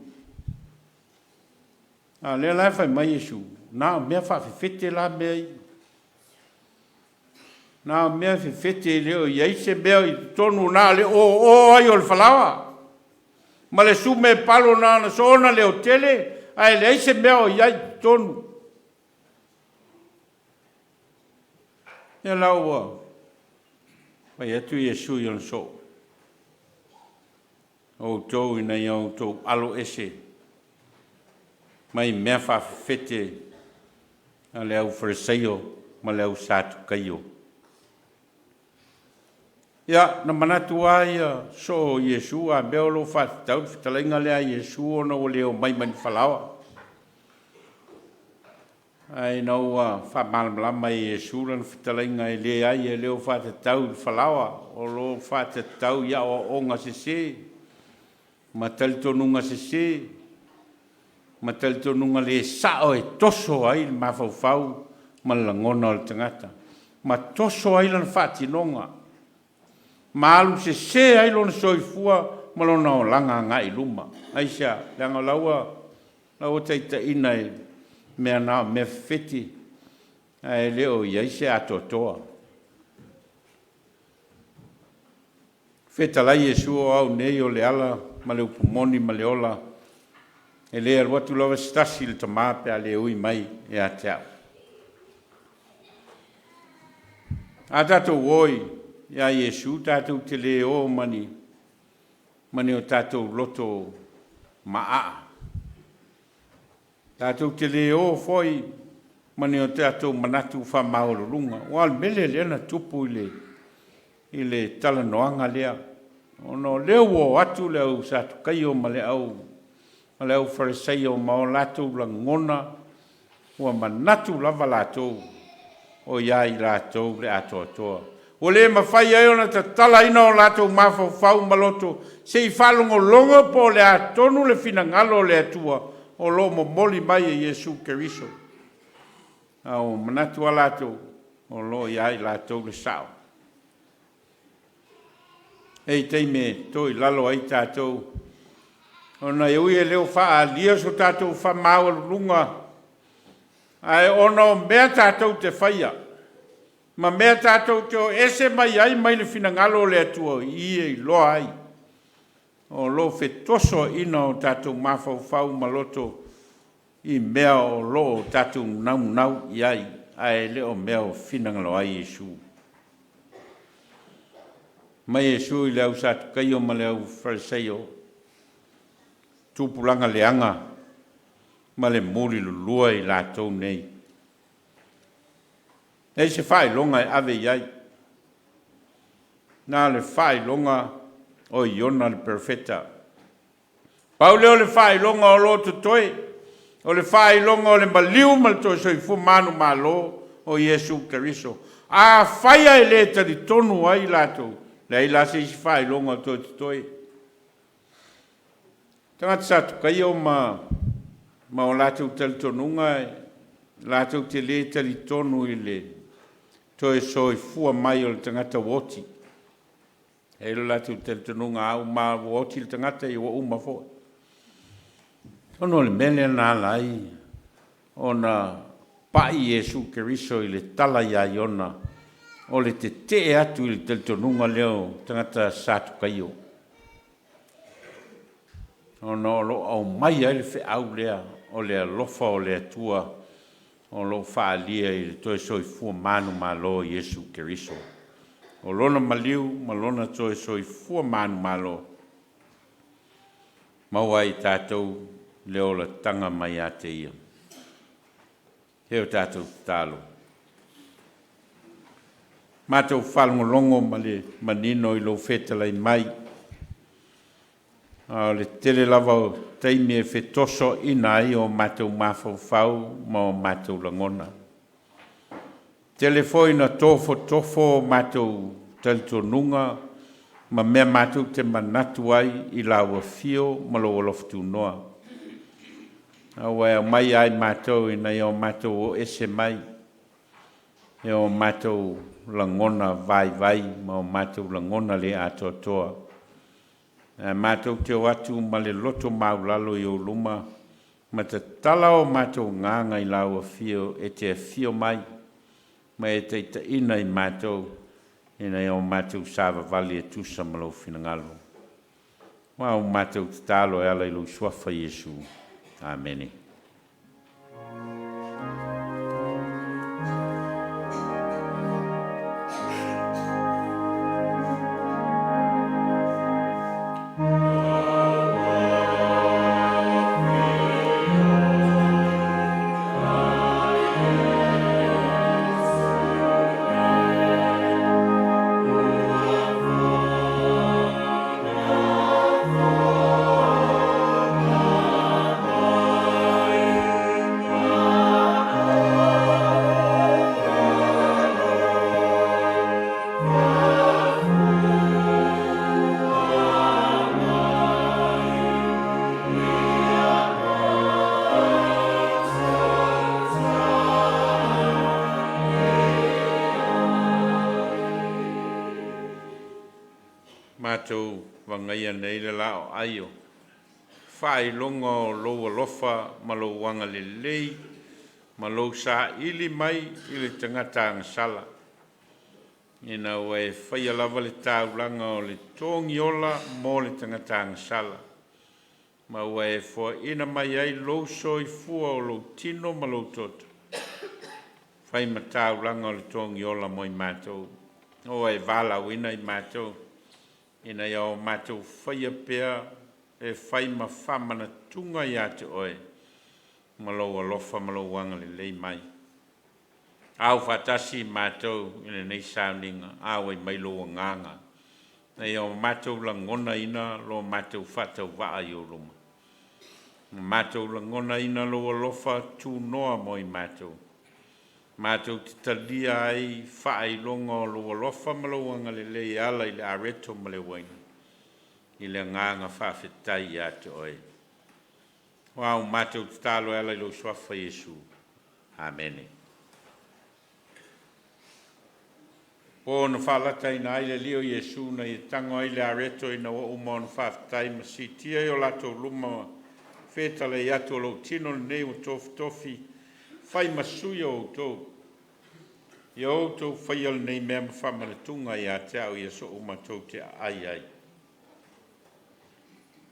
S1: a lea lai whai mai Yesu nā mea whawhewhete la mea I nā mea whewhete leo iai se mea I tonu nā le o ai o le whalawa ma le sume palo nā na sona leo tele ai le se mea o iai tonu e laua mai atu Yesu I on so o tau ina I au tau alo ese mai mea whawhete a le au wharaseio ma le au sātu kaio ia na manatu ai so Yesu a mea lo whatau whitalainga lea Yesu ona o leo mai mani whalawa ai nau whamalamlama I Yesu lana whitalainga e lea ai e leo whatatau whalawa o lo whatatau ia o onga sese ma talitonunga sese ma talitonunga le sao e toso ai ma whawhau ma langona o le tangata ma toso ai lana whatinonga ma alu se ai lona soifua ma lona o langa ngai luma ai sia langa laua taita ina e mea nā mea wheti ai leo iai se atotoa whetalai Yesu o au nei o le ala ma le upumoni ma le ola e lea watu lawa stasi le tamā pe a le ui mai e a te au a tatou oi ia Yesu tatou te le o mani o tatou loto maa tatou te le o foi mani o tatou manatu whamaururunga o al mele lena tupu I le talanoanga lea ono leo o atu leo satu kaio ma le au wharaseio ma o latou langona ua manatu lava latou o iai latou le atoa O le mawhai ai ona ta tala ina o lato mawhau maloto. Se I whalongo longa po le atonu le fina ngalo le atua. O lo mo moli mai e Yesu Keriso. O manatua lato. O lo iai lato le sao. Ei teime toi lalo ai tātou. Ona iui e leo wha a lia so tātou wha maua lunga. Ai ona o mea tātou te whaia. Ma mea tātou te o ese mai ai mai le fina ngalo le atua I e loa ai. O lo fetoso ina o tātou mawhau whau maloto I mea o lo tātou nau I ai. Ai leo mea o fina ngalo ai Yesu. Mai Yesu I leo sātu kai o ma leo Fariseo. Tupulanga leanga. Ma le mori lulua I lātou nei. Nei se whai longa e ave iai. Nā le whai longa o Iona le perfeta. Pau leo le whai longa o Lotu toi. O le whai longa o le maliu mal toi so I fu manu malo o Yesu Keriso. A whaia e le tari tonu ai lato. Le ai lase I whai longa o toi. Tangata satu kai o ma o lato tali tonunga e. Lato te le tali tonu I le. Toi so I fua mai o le tangata woti. E lo latu te tununga au ma woti le tangata I wa uma fo. Tono le mele na lai. Ona pai Yesu Keriso I le tala ia Iona. O le te atu I le te tununga leo tangata satu kaio. Ona o lo au mai ai le fe au lea. O le alofa o le atua. O lo whaalia I le toi soi fua manu malo Yesu Keriso. O lona maliu, malona toi soi fua manu malo. Maua I tātou leo la tanga mai a te ia. Heo tātou tālo. Mātou whalongolongo ma le manino I lo whetalai mai. Le tele lava teime e whetoso ina ai o mātou mawhau ma o mātou langona. Telefoina tofo mātou talitonunga ma mea mātou te manatu ai I laua fio ma lo oloftu noa. Awa e mai ai mātou ina I o mātou o ese mai. E o mātou langona vai ma o mātou langona le atotoa. Mātou te watu ma le loto maulalo I o luma. Ma te tala o mātou nganga I laua fio e te fio mai. Ma e te ina I mātou. Ina I o mātou sāwa vali e tusa malo fina ngalo. Wa o mātou te talo e ala I lo suafa Yesu. Amen. Mātou wangaia nei le lao aio. Whai longa o lo alofa ma lo wanga le lei, ma lo sa ili mai I le tangata ngasala. Ina ue whai alava le taulanga o le tongi ola mo le tangata ngasala. Ma ue fua ina mai ai lo so I fua o lo tino ma lo tota. Whai ma taulanga o le tongi ola mo I mātou. O e Vaila'au ina I mātou. Ina iau mātou whaia pēr e whai ma whamana tunga I ate oe. Malo alofa malo wanga le lei mai. Au whatasi mātou ina nei Sauniga. Au e mai loa nganga. Na iau mātou la ngona ina lo mātou whatau waa I o luma. Mātou la ngona ina lo alofa tū noa mo I mātou. Mātou te talia ai whaai longa o lua lofa malauanga le lei ala I le areto ma le waina. I le nganga whawhetai ate oe. Wau mātou te talo ala I lo swafa Yesu. Amene. Po na whalata ina aile lio Yesu na I tango ai le areto ina o umau na whawhetai ma si tia I o lato luma whetale I atu o lo tino nei o tofi whai masui o tō. I o tō whai al nei mea mawhamana tunga I a te au I a so o matou te ai.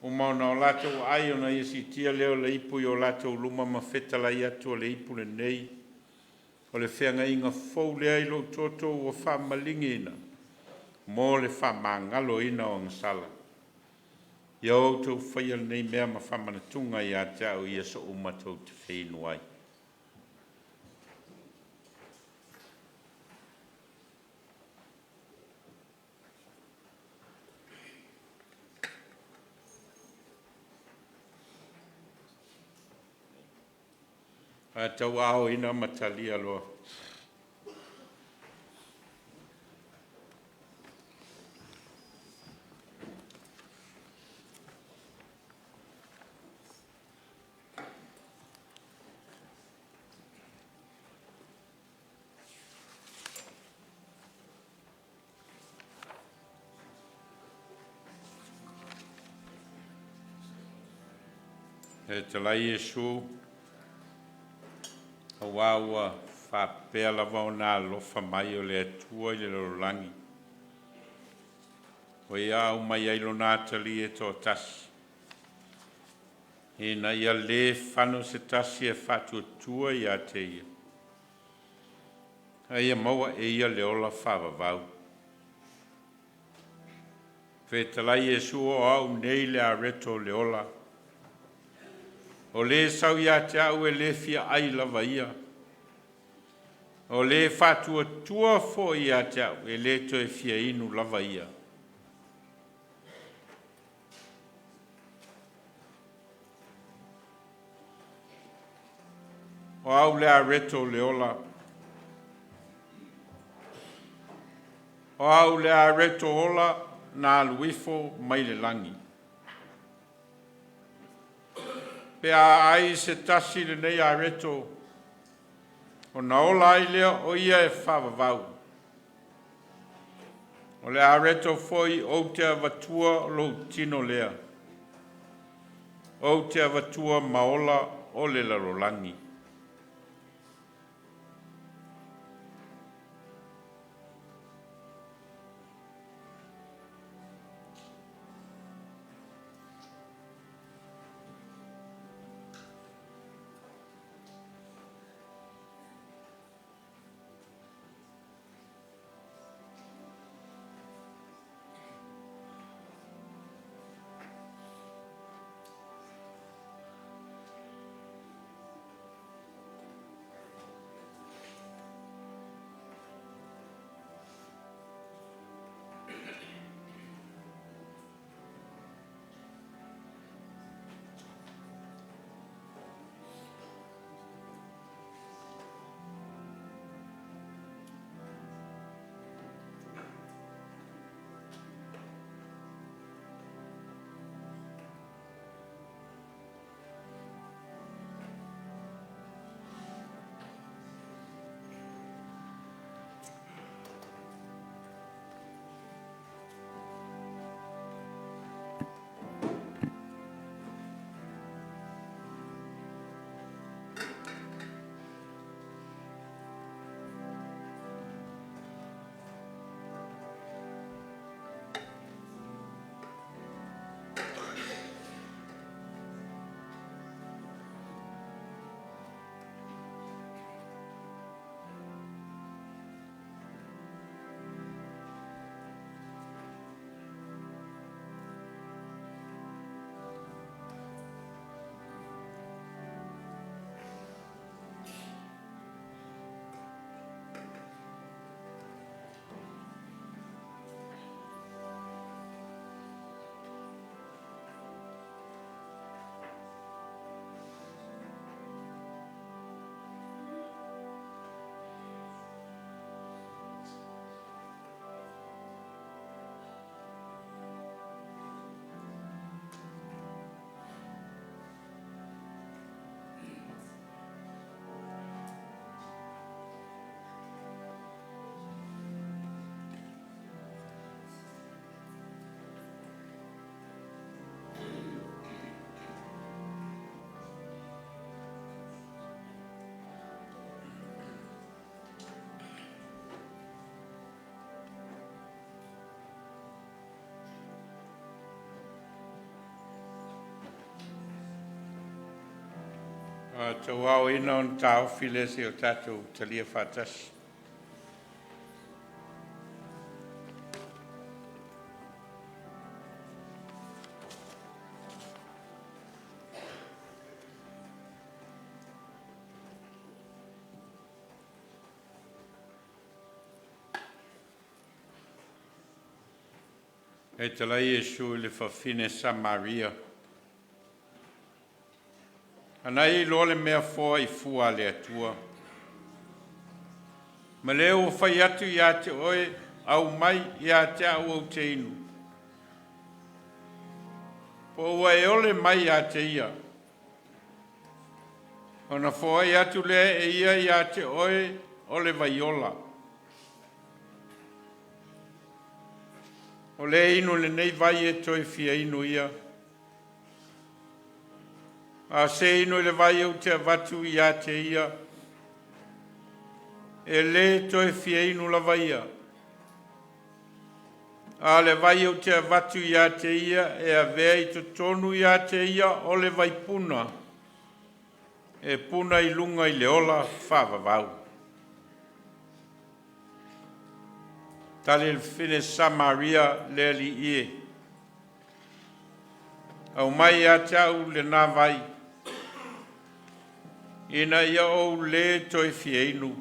S1: O mauna o lato ai o na I si tia leo le ipu I o lato luma ma whetala I atu o le ipu le nei. O le whenga inga fau lea I lo toto o whamalingi ina. Mō le whamangalo ina o ngasala. I o tō whai al nei mea mawhamana tunga I a te au I a so o matou te whenua ai. A tau ao ina matalia loa. E te lai Yesu. Awaua whapea lava o nā lofa mai o le atua I le lorangi. O ia au mai ailo nā tali e tō tasi. E na ia le whano se tasi e whatu atua I a te ia. A ia maua e ia le ola whawavau. Whetalai Yesu o au nei le areto le ola. O le sau ia te au e le fia ai lava ia. O le whatua tua fo ia te au e le to e fia inu lava ia. O au le areto le ola. O au le areto ola na luifo mai le langi. Pea ai se tasi le nei areto. O na ola ai lea o ia e whawavau. O le areto foi o te avatua lo tino lea. O te avatua maola o le larolangi. Tau au ina on tau file se o tātou talia whātasi. E talai Iesu le whawhine Samaria. Anai lo le mea fōa I fua le atua. Ma leo whai atu I a te oe au mai I a te au au te inu. Po ua e ole mai a te ia. Ona fōa I atu le e ia I a te oe ole vaiola. O le inu le nei vai e toi fia inu ia. A se inu le vai au te avatu I a te ia. E le toi fia inu la vai ia. A le vai au te avatu I a te ia e a vea I to tonu I a te ia o le vai puna. E puna I lunga I le ola whavavau. Tale le fine Samaria le li ie. Au mai a te au le nā vai. Ina ia o le toi fia inu.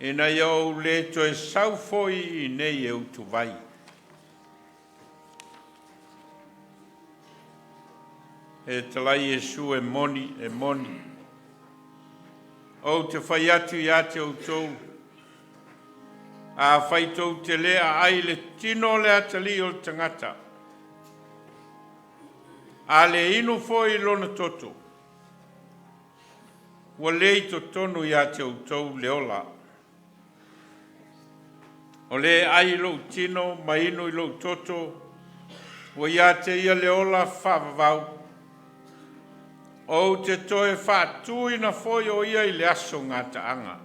S1: Ina ia o le toi sau foi I nei e utu vai. E talai Iesu e moni. O te whai atu I a te outou. A whaitou te lea ai le tino le atali o tangata. A le inu foi lona toto. Wa lei to tonu I a te outou le ola. O le ai lo tino ma inu I lo toto. Wa ia te ia le ola whavavau. O te toe whātui na foi o ia I le aso ngata anga.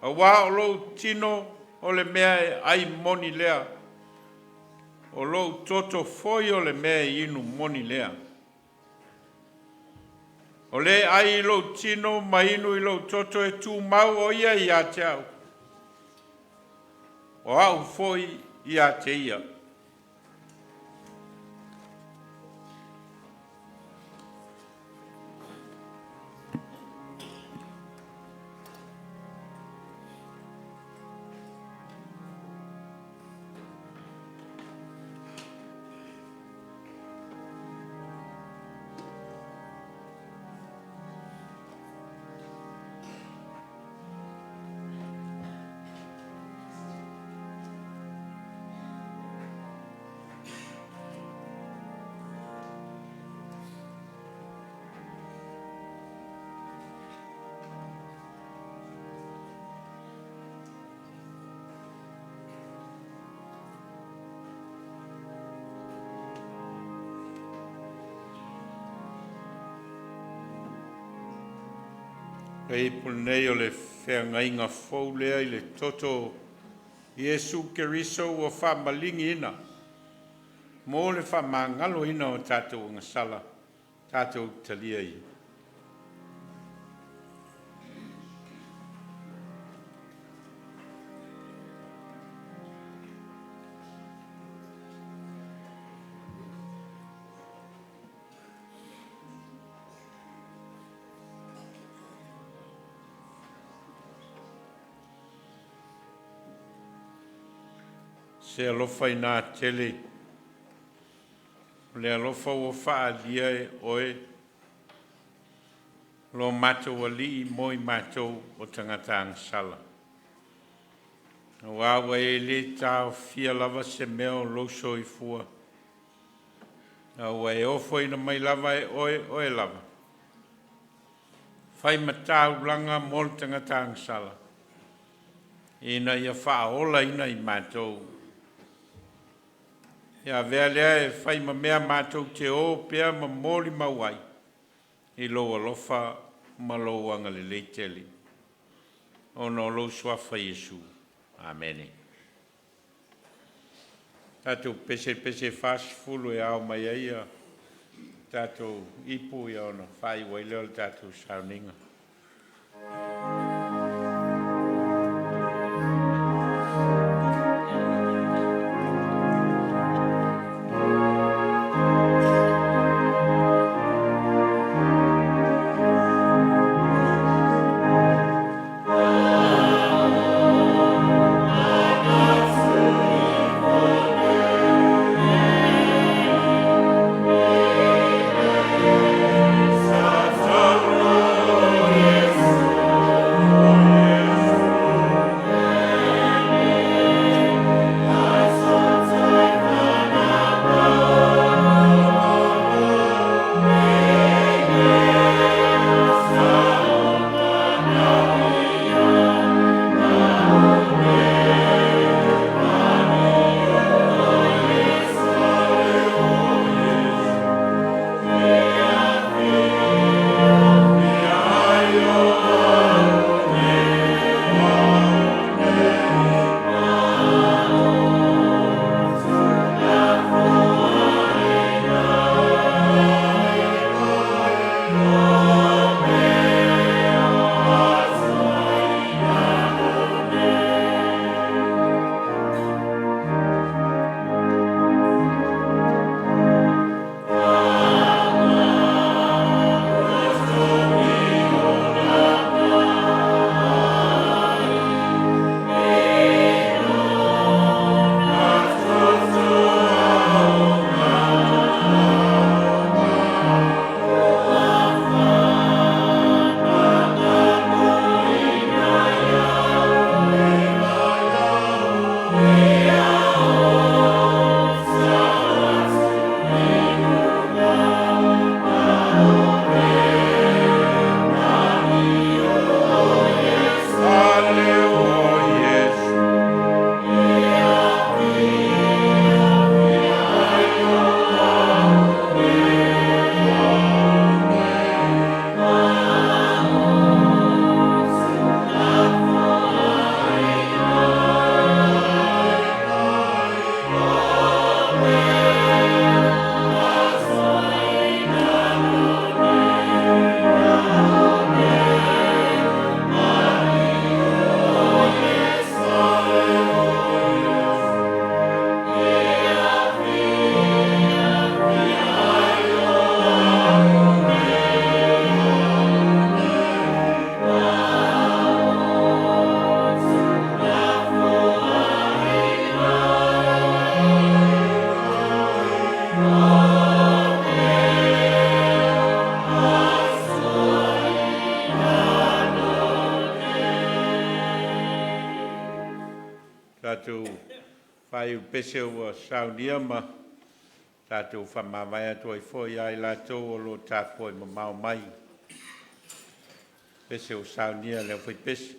S1: A wā o lo tino o le mea e ai moni lea. O lo toto foi o le mea inu moni lea. O le ai lo tino ma inu I lo toto e tu mau o ia I a te au. O au foi I a te ia. Kei pulnei o le whengainga fau lea I le toto Iesu Keriso o whamalingi ina. Mō le whamangalo ina o tātou ngasala, tātou talia I. Se alofa I nā tele, le alofa ua whaalia e oe, lo mātou ali I moi mātou o tangata angsala. Wa awa e le tāo fia lava se meo loso I fua. Awa e ofo ina mai lava e oe lava. Whai matau langa mol tangata angsala. Ina ia whaola ina I mātou. Ia vea lea e whai ma mea mātou te o pia ma mōri mawai. I loa lofa ma loa anga le leiteli. O no lo swafa Iesu. Amen. Tātou pese fast fulu e au mai aia. tātou ipu i ona whai waileo le tātou Sauniga. Tātou whai pese ua Sauniga ma tātou whamawai atu ai fwoi ai lātou o lo tāpoi ma mau mai. Pese o Sauniga leo whai pese.